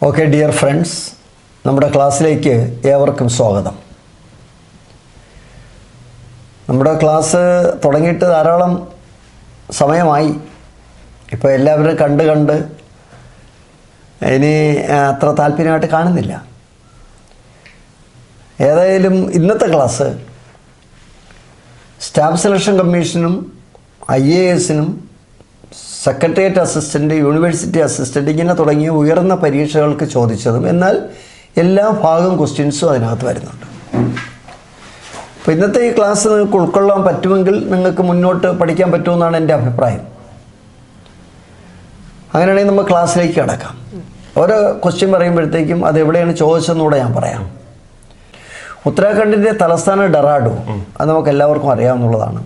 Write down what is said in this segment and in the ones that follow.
Okay dear friends, നമ്മുടെ ക്ലാസ്സിലേക്ക് ഏവർക്കും സ്വാഗതം. നമ്മുടെ ക്ലാസ് തുടങ്ങിയിട്ട് ധാരാളം സമയമായി. ഇപ്പോൾ എല്ലാവരും കണ്ട് ഇനി അത്ര താല്പര്യമായിട്ട് കാണുന്നില്ല. ഏതായാലും ഇന്നത്തെ ക്ലാസ് സ്റ്റാഫ് സെലക്ഷൻ കമ്മീഷനും IASനും സെക്രട്ടേറിയറ്റ് അസിസ്റ്റൻ്റ്, യൂണിവേഴ്സിറ്റി അസിസ്റ്റൻ്റ് ഇങ്ങനെ തുടങ്ങിയ ഉയർന്ന പരീക്ഷകൾക്ക് ചോദിച്ചതും എന്നാൽ എല്ലാ ഭാഗം ക്വസ്റ്റ്യൻസും അതിനകത്ത് വരുന്നുണ്ട്. അപ്പോൾ ഇന്നത്തെ ഈ ക്ലാസ് നിങ്ങൾക്ക് ഉൾക്കൊള്ളാൻ പറ്റുമെങ്കിൽ നിങ്ങൾക്ക് മുന്നോട്ട് പഠിക്കാൻ പറ്റുമെന്നാണ് എൻ്റെ അഭിപ്രായം. അങ്ങനെയാണെങ്കിൽ നമ്മൾ ക്ലാസ്സിലേക്ക് കടക്കാം. ഓരോ ക്വസ്റ്റ്യൻ പറയുമ്പോഴത്തേക്കും അത് എവിടെയാണ് ചോദിച്ചതെന്നൂടെ ഞാൻ പറയാം. ഉത്തരാഖണ്ഡിൻ്റെ തലസ്ഥാനം ഡെറാഡൂൺ, അത് നമുക്ക് എല്ലാവർക്കും അറിയാവുന്നതാണ്.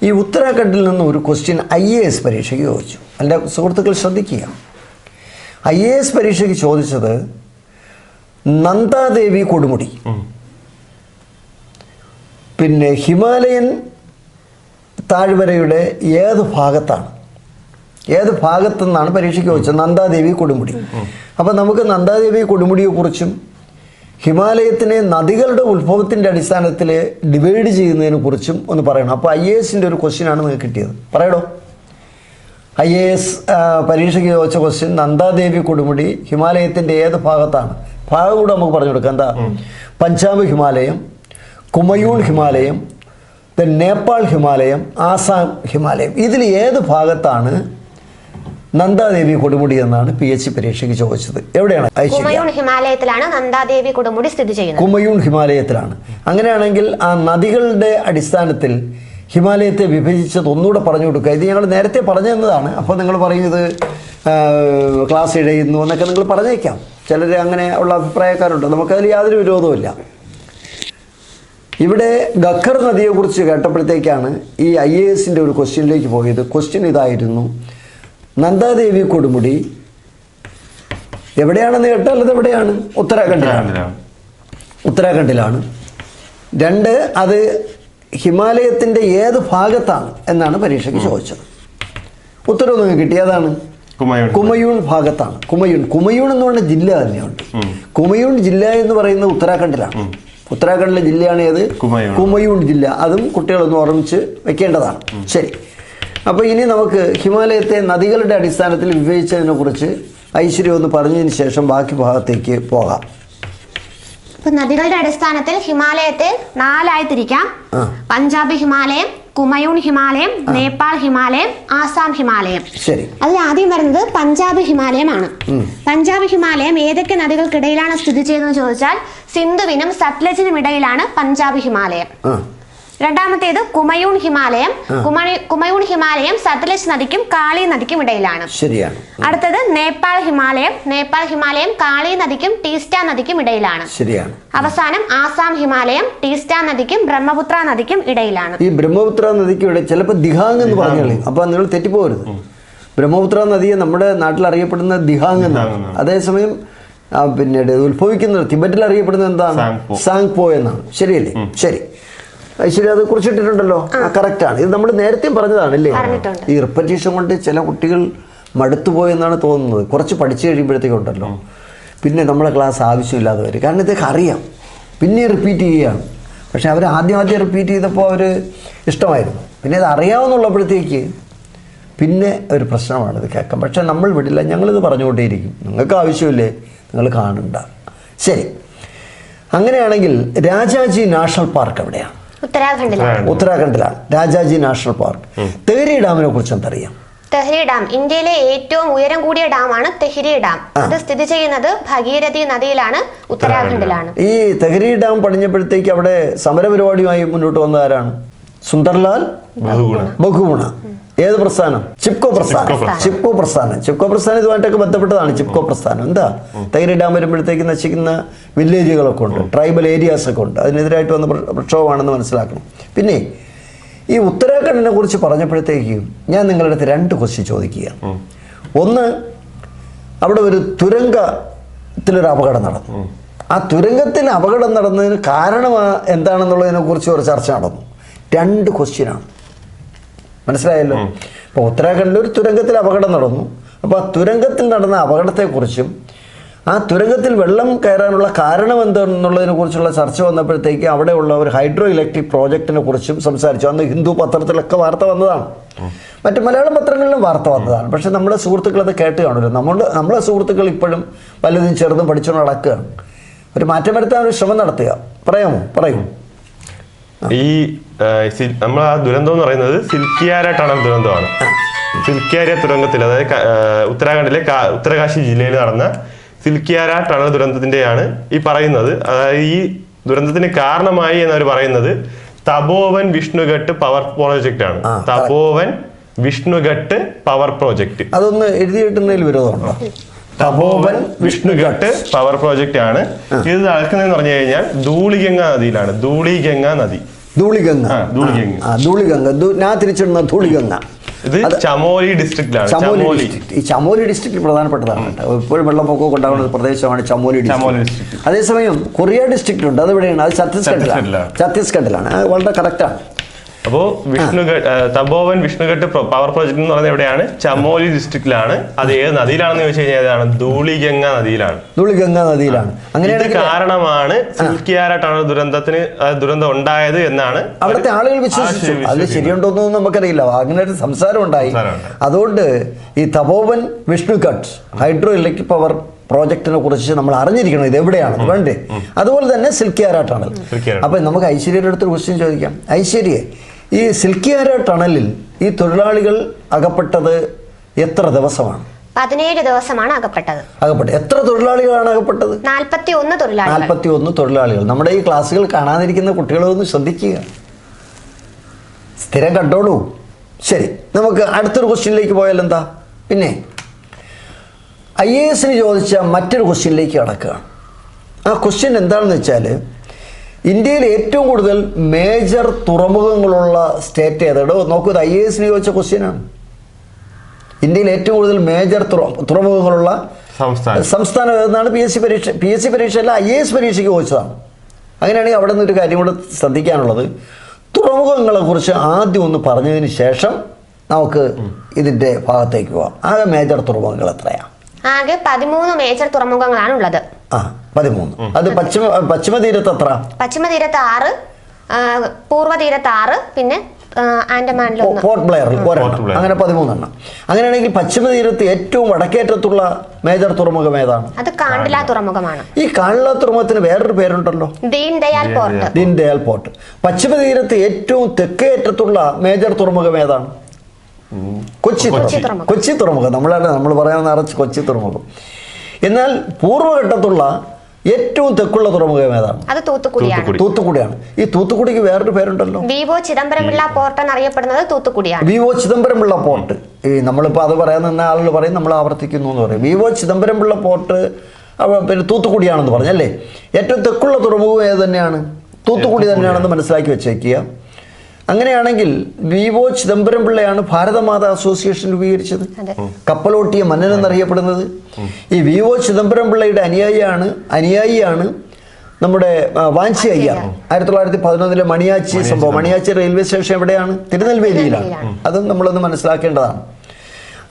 ഈ ഉത്തരാഖണ്ഡിൽ നിന്ന് ഒരു ക്വസ്റ്റ്യൻ IAS പരീക്ഷയ്ക്ക് ചോദിച്ചു. എൻ്റെ സുഹൃത്തുക്കൾ ശ്രദ്ധിക്കുക, IAS പരീക്ഷയ്ക്ക് ചോദിച്ചത് നന്ദാദേവി കൊടുമുടി പിന്നെ ഹിമാലയൻ താഴ്വരയുടെ ഏത് ഭാഗത്തുനിന്നാണ് പരീക്ഷയ്ക്ക് ചോദിച്ചത്? നന്ദാദേവി കൊടുമുടി. അപ്പം നമുക്ക് നന്ദാദേവി കൊടുമുടിയെക്കുറിച്ചും ഹിമാലയത്തിനെ നദികളുടെ ഉത്ഭവത്തിൻ്റെ അടിസ്ഥാനത്തിൽ ഡിവൈഡ് ചെയ്യുന്നതിനെ കുറിച്ചും ഒന്ന് പറയണം. അപ്പോൾ IASൻ്റെ ഒരു ക്വസ്റ്റ്യനാണ് നിങ്ങൾക്ക് കിട്ടിയത്. പറയടോ, IAS പരീക്ഷയ്ക്ക് ചോദിച്ച ക്വസ്റ്റ്യൻ നന്ദാദേവി കൊടുമുടി ഹിമാലയത്തിൻ്റെ ഏത് ഭാഗത്താണ്? ഭാഗം കൂടെ നമുക്ക് പറഞ്ഞു കൊടുക്കാം. എന്താ? പഞ്ചാബ് ഹിമാലയം, കുമയൂൺ ഹിമാലയം, നേപ്പാൾ ഹിമാലയം, ആസാം ഹിമാലയം. ഇതിൽ ഏത് ഭാഗത്താണ് നന്ദാദേവി കൊടുമുടി എന്നാണ് PH പരീക്ഷയ്ക്ക് ചോദിച്ചത്. എവിടെയാണ്? കുമയൂൺ ഹിമാലയത്തിലാണ് നന്ദാദേവി കൊടുമുടി സ്ഥിതി ചെയ്യുന്നത്. കുമയൂൺ ഹിമാലയത്തിലാണ്. അങ്ങനെയാണെങ്കിൽ ആ നദികളുടെ അടിസ്ഥാനത്തിൽ ഹിമാലയത്തെ വിഭജിച്ചത് ഒന്നുകൂടെ പറഞ്ഞു കൊടുക്കുക. ഇത് ഞങ്ങൾ നേരത്തെ പറഞ്ഞു തന്നതാണ്. അപ്പോൾ നിങ്ങൾ പറയുന്നത് ക്ലാസ് ഇഴയുന്നു എന്നൊക്കെ നിങ്ങൾ പറഞ്ഞേക്കാം. ചിലർ അങ്ങനെ ഉള്ള അഭിപ്രായക്കാരുണ്ട്. നമുക്കതിൽ യാതൊരു വിരോധവുമില്ല. ഇവിടെ ഖക്കർ നദിയെക്കുറിച്ച് കേട്ടപ്പോഴത്തേക്കാണ് ഈ IASൻ്റെ ഒരു ക്വസ്റ്റ്യനിലേക്ക് പോയത്. ക്വസ്റ്റ്യൻ ഇതായിരുന്നു: നന്ദാദേവി കൊടുമുടി എവിടെയാണെന്ന് കേട്ടാൽ അത് എവിടെയാണ്? ഉത്തരാഖണ്ഡിലാണ്. 2, അത് ഹിമാലയത്തിൻ്റെ ഏത് ഭാഗത്താണ് എന്നാണ് പരീക്ഷയ്ക്ക് ചോദിച്ചത്. ഉത്തരവ് നിങ്ങൾക്ക് കിട്ടി. അതാണ് കുമയൂൺ ഭാഗത്താണ്. കുമയൂൺ എന്ന് പറഞ്ഞ ജില്ല തന്നെയുണ്ട്. കുമയൂൺ ജില്ല എന്ന് പറയുന്നത് ഉത്തരാഖണ്ഡിലാണ്. ഉത്തരാഖണ്ഡിലെ ജില്ലയാണ് ഏത്? കുമയൂൺ ജില്ല. അതും കുട്ടികളൊന്ന് ഓർമ്മിച്ച് വെക്കേണ്ടതാണ്. ശരി, അപ്പോൾ ഇനി നമുക്ക് ഹിമാലയത്തെ നദികളുടെ അടിസ്ഥാനത്തിൽ വിഭജിച്ചതിനെ കുറിച്ച് ഐശ്വര്യ ഒന്ന് പറഞ്ഞതിന് ശേഷം ബാക്കി ഭാഗത്തേക്ക് പോകാം. ഇപ്പൊ നദികളുടെ അടിസ്ഥാനത്തിൽ ഹിമാലയത്തെ 4ആയി തിരിക്കാം. പഞ്ചാബ് ഹിമാലയം, കുമയൂൺ ഹിമാലയം, നേപ്പാൾ ഹിമാലയം, ആസാം ഹിമാലയം. ശരി, അതിൽ ആദ്യം വരുന്നത് പഞ്ചാബ് ഹിമാലയമാണ്. പഞ്ചാബ് ഹിമാലയം ഏതൊക്കെ നദികൾക്കിടയിലാണ് സ്ഥിതി ചെയ്യുന്നത് ചോദിച്ചാൽ സിന്ധുവിനും സത്ലജിനും ഇടയിലാണ് പഞ്ചാബ് ഹിമാലയം. രണ്ടാമത്തേത് കുമയൂൺ ഹിമാലയം. കുമയൂൺ ഹിമാലയം സത്ലജ് നദിക്കും കാളി നദിക്കും ഇടയിലാണ്. ശരിയാണ്. അടുത്തത് നേപ്പാൾ ഹിമാലയം. നേപ്പാൾ ഹിമാലയം കാളി നദിക്കും ടീസ്റ്റ നദിക്കും ഇടയിലാണ്. ശരിയാണ്. അവസാനം ആസാം ഹിമാലയം ടീസ്റ്റ നദിക്കും ബ്രഹ്മപുത്ര നദിക്കും ഇടയിലാണ്. ഈ ബ്രഹ്മപുത്ര നദിക്ക് ഇവിടെ ചിലപ്പോൾ ദിഹാങ് എന്ന് പറഞ്ഞോളൂ. അപ്പോൾ നിങ്ങൾ തെറ്റിപ്പോകരുത്. ബ്രഹ്മപുത്ര നദിയെ നമ്മുടെ നാട്ടിൽ അറിയപ്പെടുന്ന ദിഹാങ് എന്നാണ്. അതേസമയം പിന്നീട് ഉത്ഭവിക്കുന്നത് തിബറ്റിൽ അറിയപ്പെടുന്നത് എന്താണ്? സാങ്പോ എന്നാണ്. ശരിയല്ലേ? ശരി, ശരി, അത് കുറിച്ചിട്ടിട്ടുണ്ടല്ലോ. കറക്റ്റാണ്. ഇത് നമ്മൾ നേരത്തെ പറഞ്ഞതാണ് അല്ലേ? ഈ റിപ്പറ്റീഷൻ കൊണ്ട് ചില കുട്ടികൾ മടുത്തുപോയെന്നാണ് തോന്നുന്നത്. കുറച്ച് പഠിച്ചു കഴിയുമ്പോഴത്തേക്കുണ്ടല്ലോ പിന്നെ നമ്മളെ ക്ലാസ് ആവശ്യമില്ലാതെ വരും. കാരണം ഇതൊക്കെ അറിയാം, പിന്നെ റിപ്പീറ്റ് ചെയ്യുകയാണ്. പക്ഷെ അവർ ആദ്യം റിപ്പീറ്റ് ചെയ്തപ്പോൾ അവർ ഇഷ്ടമായിരുന്നു. പിന്നെ ഇത് അറിയാവുന്നുള്ളപ്പോഴത്തേക്ക് പിന്നെ ഒരു പ്രശ്നമാണ് ഇത് കേൾക്കാം. പക്ഷെ നമ്മൾ വിടില്ല, ഞങ്ങളിത് പറഞ്ഞുകൊണ്ടേയിരിക്കും. നിങ്ങൾക്ക് ആവശ്യമില്ലേ, നിങ്ങൾ കാണണ്ട. ശരി, അങ്ങനെയാണെങ്കിൽ രാജാജി നാഷണൽ പാർക്ക് എവിടെയാണ്? ഉത്തരാഖണ്ഡിലാണ് രാജാജി നാഷണൽ പാർക്ക്. തെഹ്രി ഡാമിനെ കുറിച്ച് എന്തറിയാം? തെഹ്രി ഡാം ഇന്ത്യയിലെ ഏറ്റവും ഉയരം കൂടിയ ഡാമാണ് തെഹ്രി ഡാം. അത് സ്ഥിതി ചെയ്യുന്നത് ഭഗീരഥി നദിയിലാണ്, ഉത്തരാഖണ്ഡിലാണ്. ഈ തെഹ്രി ഡാം പണിഞ്ഞപ്പോഴത്തേക്ക് അവിടെ സമരപരിപാടിയുമായി മുന്നോട്ട് വന്ന ആരാണ്? സുന്ദർലാൽ ബഹുഗുണ. ഏത് പ്രസ്ഥാനം? ചിപ്കോ പ്രസ്ഥാനം ഇതുമായിട്ടൊക്കെ ബന്ധപ്പെട്ടതാണ്. ചിപ്കോ പ്രസ്ഥാനം എന്താ? തെഹ്രി ഡാം വരുമ്പോഴത്തേക്ക് നശിക്കുന്ന വില്ലേജുകളൊക്കെ ഉണ്ട്, ട്രൈബൽ ഏരിയാസ് ഒക്കെ ഉണ്ട്. അതിനെതിരായിട്ട് വന്ന പ്രക്ഷോഭമാണെന്ന് മനസ്സിലാക്കണം. പിന്നെ ഈ ഉത്തരാഖണ്ഡിനെ കുറിച്ച് പറഞ്ഞപ്പോഴത്തേക്കും ഞാൻ നിങ്ങളുടെ അടുത്ത് 2 ക്വസ്റ്റ്യൻ ചോദിക്കുകയാണ്. ഒന്ന്, അവിടെ ഒരു തുരങ്കത്തിലൊരു അപകടം നടന്നു. ആ തുരങ്കത്തിൽ അപകടം നടന്നതിന് കാരണം എന്താണെന്നുള്ളതിനെ കുറിച്ച് ഒരു ചർച്ച നടന്നു. 2 ക്വസ്റ്റ്യനാണ്. മനസ്സിലായല്ലോ? അപ്പോൾ ഉത്തരാഖണ്ഡിൽ ഒരു തുരങ്കത്തിൽ അപകടം നടന്നു. അപ്പോൾ ആ തുരങ്കത്തിൽ നടന്ന അപകടത്തെക്കുറിച്ചും ആ തുരങ്കത്തിൽ വെള്ളം കയറാനുള്ള കാരണം എന്തെന്നുള്ളതിനെ കുറിച്ചുള്ള ചർച്ച വന്നപ്പോഴത്തേക്ക് അവിടെയുള്ള ഒരു ഹൈഡ്രോ ഇലക്ട്രിക് പ്രോജക്റ്റിനെ കുറിച്ചും സംസാരിച്ചു. അന്ന് ഹിന്ദു പത്രത്തിലൊക്കെ വാർത്ത വന്നതാണ്, മറ്റ് മലയാളം പത്രങ്ങളിലും വാർത്ത വന്നതാണ്. പക്ഷെ നമ്മുടെ സുഹൃത്തുക്കൾ അത് കേട്ട് കാണില്ല. നമ്മളെ സുഹൃത്തുക്കൾ ഇപ്പോഴും പലതും ചെറുതും പഠിച്ചുകൊണ്ട് നടക്കുകയാണ്. ഒരു മാറ്റം വരുത്താൻ ഒരു ശ്രമം നടത്തുക. പറയൂ. ഈ നമ്മൾ ആ ദുരന്തം എന്ന് പറയുന്നത് സിൽക്കിയാര ടണൽ ദുരന്തമാണ്. സിൽക്കിയാര തുരങ്കത്തിൽ, അതായത് ഉത്തരാഖണ്ഡിലെ ഉത്തരകാശി ജില്ലയിൽ നടന്ന സിൽക്കിയാര ടണൽ ദുരന്തത്തിന്റെയാണ് ഈ പറയുന്നത്. അതായത് ഈ ദുരന്തത്തിന് കാരണമായി എന്നവർ പറയുന്നത് തപോവൻ വിഷ്ണുഘട്ട് പവർ പ്രോജക്റ്റ് ആണ്. Tapovan Vishnughat power project. അതൊന്ന് എഴുതി കിട്ടുന്നതിൽ വിരോധമുണ്ടോ? തപോവൻ വിഷ്ണുഘട്ട് പവർ പ്രോജക്റ്റ് ആണ്. ഇത് നടക്കുന്നതെന്ന് പറഞ്ഞു കഴിഞ്ഞാൽ ധൂളിഗംഗ നദിയിലാണ്. ധൂളിഗംഗ ഞാൻ തിരിച്ചിടുന്ന ധൂളിഗംഗ. ഇത് ചമോലി ഡിസ്ട്രിക്റ്റിലാണ്. ഈ ചമോലി ഡിസ്ട്രിക്ട് പ്രധാനപ്പെട്ടതാണ് കേട്ടോ. എപ്പോഴും വെള്ളപ്പൊക്കമൊക്കെ ഉണ്ടാകുന്ന പ്രദേശമാണ് ചമോലി ഡിസ്ട്രിക്ട്. അതേസമയം കൊറിയ ഡിസ്ട്രിക്റ്റ് ഉണ്ട്. അതെവിടെയാണ്? അത് ഛത്തീസ്ഗഡിലാണ്. വളരെ കറക്റ്റാണ്. അപ്പോ തപോവൻ വിഷ്ണുഘട്ട് പവർ പ്രോജക്ട് എന്ന് പറയുന്നത് എവിടെയാണ്? ചമോലി ഡിസ്ട്രിക്റ്റിലാണ്. അത് ഏത് നദിയിലാണെന്ന് ചോദിച്ചു കഴിഞ്ഞാൽ ധൂളിഗംഗ നദിയിലാണ്. അങ്ങനെ കാരണമാണ് സിൽക്കിയാര ടണൽ ദുരന്തം ഉണ്ടായത് എന്നാണ് അവിടുത്തെ ആളുകൾ വിശ്വസിച്ചു. അത് ശരിയുണ്ടോന്നൊന്നും നമുക്കറിയില്ല. അങ്ങനെ ഒരു സംസാരം ഉണ്ടായി. അതുകൊണ്ട് ഈ തപോവൻ വിഷ്ണുഘട്ട് ഹൈഡ്രോ ഇലക്ട്രിക് പവർ പ്രോജക്റ്റിനെ കുറിച്ച് നമ്മൾ അറിഞ്ഞിരിക്കണം. ഇത് എവിടെയാണ് വേണ്ടേ? അതുപോലെ തന്നെ സിൽക്കിയാര ടണൽ. അപ്പൊ നമുക്ക് ഐശ്വര്യയുടെ അടുത്തൊരു ക്വസ്റ്റ്യൻ ചോദിക്കാം. ഐശ്വര്യ, ഈ സിൽക്കിയാര ടണലിൽ ഈ തൊഴിലാളികൾ അകപ്പെട്ടത് എത്ര ദിവസമാണ്? 17 ദിവസമാണ് അകപ്പെട്ടത്. എത്ര തൊഴിലാളികളാണ് അകപ്പെട്ടത്? 41 തൊഴിലാളികൾ. നമ്മുടെ ഈ ക്ലാസ്സുകൾ കാണാതിരിക്കുന്ന കുട്ടികളൊന്ന് ശ്രദ്ധിക്കുക, സ്ഥിരം കണ്ടോളൂ. ശരി, നമുക്ക് അടുത്തൊരു ക്വസ്റ്റ്യനിലേക്ക് പോയാൽ എന്താ? പിന്നെ IAS ചോദിച്ച മറ്റൊരു ക്വസ്റ്റ്യനിലേക്ക് കടക്കുകയാണ്. ആ ക്വസ്റ്റ്യൻ എന്താണെന്ന് വെച്ചാൽ, ഇന്ത്യയിൽ ഏറ്റവും കൂടുതൽ മേജർ തുറമുഖങ്ങളുള്ള സ്റ്റേറ്റ് ഏതാണോ? നോക്കൂ, ഇത് IAS ചോദിച്ച ക്വസ്റ്റ്യനാണ്. ഇന്ത്യയിൽ ഏറ്റവും കൂടുതൽ മേജർ തുറമുഖങ്ങളുള്ള സംസ്ഥാനം ഏതെന്നാണ് PSC പരീക്ഷയല്ല, IAS പരീക്ഷയ്ക്ക് ചോദിച്ചതാണ്. അങ്ങനെയാണെങ്കിൽ അവിടെ നിന്നൊരു കാര്യം കൂടെ ശ്രദ്ധിക്കാനുള്ളത്, തുറമുഖങ്ങളെ കുറിച്ച് ആദ്യം ഒന്ന് പറഞ്ഞതിന് ശേഷം നമുക്ക് ഇതിൻ്റെ ഭാഗത്തേക്ക് പോവാം. ആകെ മേജർ തുറമുഖങ്ങൾ എത്രയാണ്? ആകെ 13 മേജർ തുറമുഖങ്ങളാണ് ഉള്ളത്. 13. അത് പശ്ചിമ തീരത്ത് എത്ര? പശ്ചിമ തീരത്ത് 6, പൂർവ്വ തീരത്ത് 6, പിന്നെ ആൻഡമാനിൽ പോർട്ട് ബ്ലെയറിൽ ഒരെണ്ണം. അങ്ങനെ 13 എണ്ണം. അങ്ങനെയാണെങ്കിൽ പശ്ചിമ തീരത്ത് ഏറ്റവും വടക്കേറ്റത്തുള്ള മേജർ തുറമുഖം ഏതാണ്? അത് കാണ്ട്ല തുറമുഖമാണ്. ഈ കാണ്ട്ല തുറമുഖത്തിന് വേറൊരു പേരുണ്ടല്ലോ, ദീൻ ദയാൽ പോർട്ട്. പശ്ചിമ തീരത്ത് ഏറ്റവും തെക്കേറ്റത്തുള്ള മേജർ തുറമുഖം ഏതാണ്? കൊച്ചി തുറമുഖം. നമ്മൾ പറയാൻ നിറച്ച് കൊച്ചി തുറമുഖം. എന്നാൽ പൂർവ്വഘട്ടത്തുള്ള ഏറ്റവും തെക്കുള്ള തുറമുഖം ഏതാണ്? അത് തൂത്തുക്കുടിയാണ്. ഈ തൂത്തുക്കുടിക്ക് വേറൊരു പേരുണ്ടല്ലോ, വിവോ ചിദംബരംപിള്ള പോർട്ട് എന്നറിയപ്പെടുന്നത് തൂത്തുക്കുടിയാണ്. Vivo ചിദംബരംപിള്ള port. ഈ നമ്മളിപ്പോൾ അത് പറയാൻ നിന്ന ആളുകൾ പറയും നമ്മൾ ആവർത്തിക്കുന്നു എന്ന് പറയും. വിവോ ചിദംബരംപിള്ള പോർട്ട് പിന്നെ തൂത്തുക്കുടിയാണെന്ന് പറഞ്ഞല്ലേ. ഏറ്റവും തെക്കുള്ള തുറമുഖം ഏത് തന്നെയാണ്? തൂത്തുക്കുടി തന്നെയാണെന്ന് മനസ്സിലാക്കി വെച്ചേക്കുക. അങ്ങനെയാണെങ്കിൽ വിവോ ചിദംബരംപിള്ളയാണ് ഭാരതമാതാ അസോസിയേഷൻ രൂപീകരിച്ചത്, കപ്പലോട്ടിയ മന്നൻ എന്നറിയപ്പെടുന്നത്. ഈ വിവോ ചിദംബരംപിള്ളയുടെ അനുയായിയാണ് നമ്മുടെ വാഞ്ചി അയ്യർ. 1911 മണിയാച്ചി സംഭവം. മണിയാച്ചി റെയിൽവേ സ്റ്റേഷൻ എവിടെയാണ്? തിരുനെൽവേലിയിലാണ്. അതും നമ്മളൊന്ന് മനസ്സിലാക്കേണ്ടതാണ്.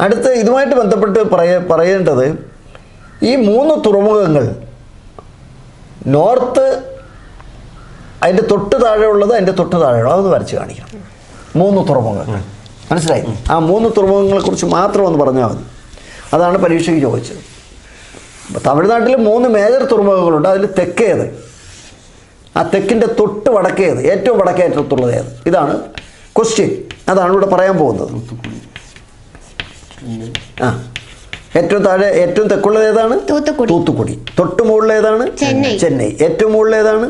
അടുത്ത് ഇതുമായിട്ട് ബന്ധപ്പെട്ട് പറയേണ്ടത്, ഈ 3 തുറമുഖങ്ങൾ നോർത്ത്, അതിൻ്റെ തൊട്ട് താഴെയുള്ളത്, അതിൻ്റെ തൊട്ട് താഴെയുള്ളത്, അതൊന്ന് വരച്ച് കാണിക്കണം. 3 തുറമുഖങ്ങൾ മനസ്സിലായി? ആ 3 തുറമുഖങ്ങളെ കുറിച്ച് മാത്രം ഒന്ന് പറഞ്ഞാൽ മതി. അതാണ് പരീക്ഷയ്ക്ക് ചോദിച്ചത്. തമിഴ്നാട്ടിൽ 3 മേജർ തുറമുഖങ്ങളുണ്ട്. അതിൽ തെക്കേത്, ആ തെക്കിൻ്റെ തൊട്ട് വടക്കേത്, ഏറ്റവും വടക്കേറ്റത്തുള്ളത് ഏത്? ഇതാണ് ക്വസ്റ്റ്യൻ. അതാണ് ഇവിടെ പറയാൻ പോകുന്നത്. ഏറ്റവും താഴെ ഏറ്റവും തെക്കുള്ളത് ഏതാണ്? തൂത്തുക്കുടി. തൊട്ട് മുകളിൽ ഏതാണ്? ചെന്നൈ. ഏറ്റവും മുകളിൽ ഏതാണ്?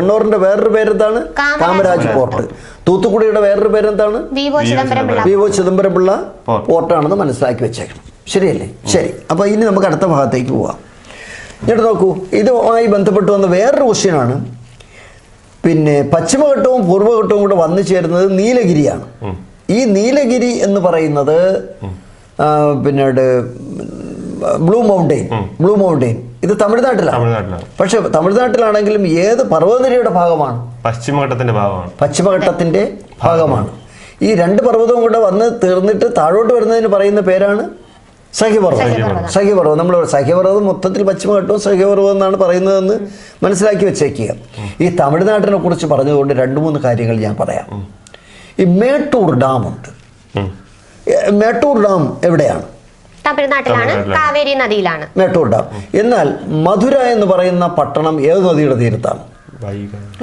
എണ്ണൂറിന്റെ വേറൊരു പേരെന്താണ്? കാമരാജ് പോർട്ട്. തൂത്തുക്കുടിയുടെ വേറൊരു പേരെന്താണ്? വിവോ ചിദംബരംപിള്ള പോർട്ടാണെന്ന് മനസ്സിലാക്കി വെച്ചേക്കണം. ശരിയല്ലേ? ശരി. അപ്പോൾ ഇനി നമുക്ക് അടുത്ത ഭാഗത്തേക്ക് പോവാം. എന്നിട്ട് നോക്കൂ, ഇതുമായി ബന്ധപ്പെട്ട് വന്ന വേറൊരു ക്വസ്റ്റ്യനാണ്. പിന്നെ പശ്ചിമഘട്ടവും പൂർവ്വഘട്ടവും കൂടെ വന്നു ചേരുന്നത് നീലഗിരിയാണ്. ഈ നീലഗിരി എന്ന് പറയുന്നത് പിന്നീട് ബ്ലൂ മൗണ്ടെയിൻ ഇത് തമിഴ്നാട്ടിലാണ്. പക്ഷെ തമിഴ്നാട്ടിലാണെങ്കിലും ഏത് പർവ്വതനിരയുടെ ഭാഗമാണ്? പശ്ചിമഘട്ടത്തിന്റെ ഭാഗമാണ്. ഈ 2 പർവ്വതവും കൂടെ വന്ന് തീർന്നിട്ട് താഴോട്ട് വരുന്നതിന് പറയുന്ന പേരാണ് സഹ്യപർവ്വതം നമ്മൾ സഹ്യപർവ്വതം മൊത്തത്തിൽ പശ്ചിമഘട്ടവും സഹ്യപർവ്വതം എന്നാണ് പറയുന്നതെന്ന് മനസ്സിലാക്കി വെച്ചേക്കുക. ഈ തമിഴ്നാട്ടിനെ കുറിച്ച് പറഞ്ഞതുകൊണ്ട് 2-3 കാര്യങ്ങൾ ഞാൻ പറയാം. ഈ മേട്ടൂർ ഡാം ഉണ്ട്. മേട്ടൂർ ഡാം എവിടെയാണ്? തമിഴ്നാട്ടിലാണ്, കാവേരി നദിയിലാണ് മേട്ടൂർ ഡാം. എന്നാൽ മധുര എന്ന് പറയുന്ന പട്ടണം ഏത് നദിയുടെ തീരത്താണ്?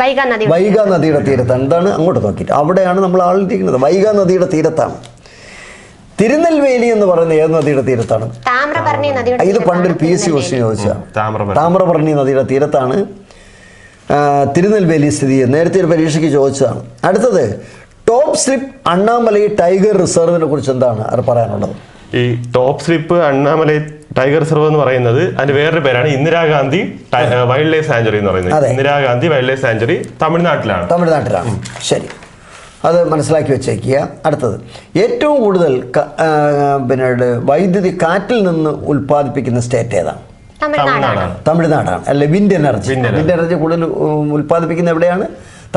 വൈഗ നദിയുടെ തീരത്താണ്. എന്താണ് അങ്ങോട്ട് നോക്കിയിട്ട് അവിടെയാണ് നമ്മൾ ആളിരിക്കുന്നത്. വൈഗ നദിയുടെ തീരത്താണ്. തിരുനെൽവേലി എന്ന് പറയുന്ന ഏത് നദിയുടെ തീരത്താണ്? ഇത് പണ്ടൊരു PSC ക്വസ്റ്റ്യൻ ചോദിച്ചതാണ്. താമ്രപർണി നദിയുടെ തീരത്താണ് തിരുനെൽവേലി സ്ഥിതി ചെയ്യുന്നത്. നേരത്തെ ഒരു പരീക്ഷയ്ക്ക് ചോദിച്ചതാണ്. അടുത്തത് ടോപ്പ് സ്ലിപ്പ് അണ്ണാമലൈ ടൈഗർ റിസർവിനെ കുറിച്ച് എന്താണ് അത് പറയാനുള്ളത്? ഈ top slip Annamalai tiger reserve എന്ന് പറയുന്നത് അതിന്റെ വേറൊരു പേരാണ് ഇന്ദിരാഗാന്ധി വൈൽഡ് ലൈഫ് സാഞ്ചുറി എന്ന് പറയുന്നത്. ഇന്ദിരാഗാന്ധി വൈൽഡ് ലൈഫ് സാഞ്ചുറി തമിഴ്നാട്ടിലാണ്. ശരി, അത് മനസ്സിലാക്കി വെച്ചേക്കുക. അടുത്തത് ഏറ്റവും കൂടുതൽ വൈദ്യുതി കാറ്റിൽ നിന്ന് ഉൽപ്പാദിപ്പിക്കുന്ന സ്റ്റേറ്റ് ഏതാണ്? തമിഴ്നാടാണ്. അല്ലെ, വിൻഡ് എനർജി കൂടുതൽ ഉൽപ്പാദിപ്പിക്കുന്ന എവിടെയാണ്?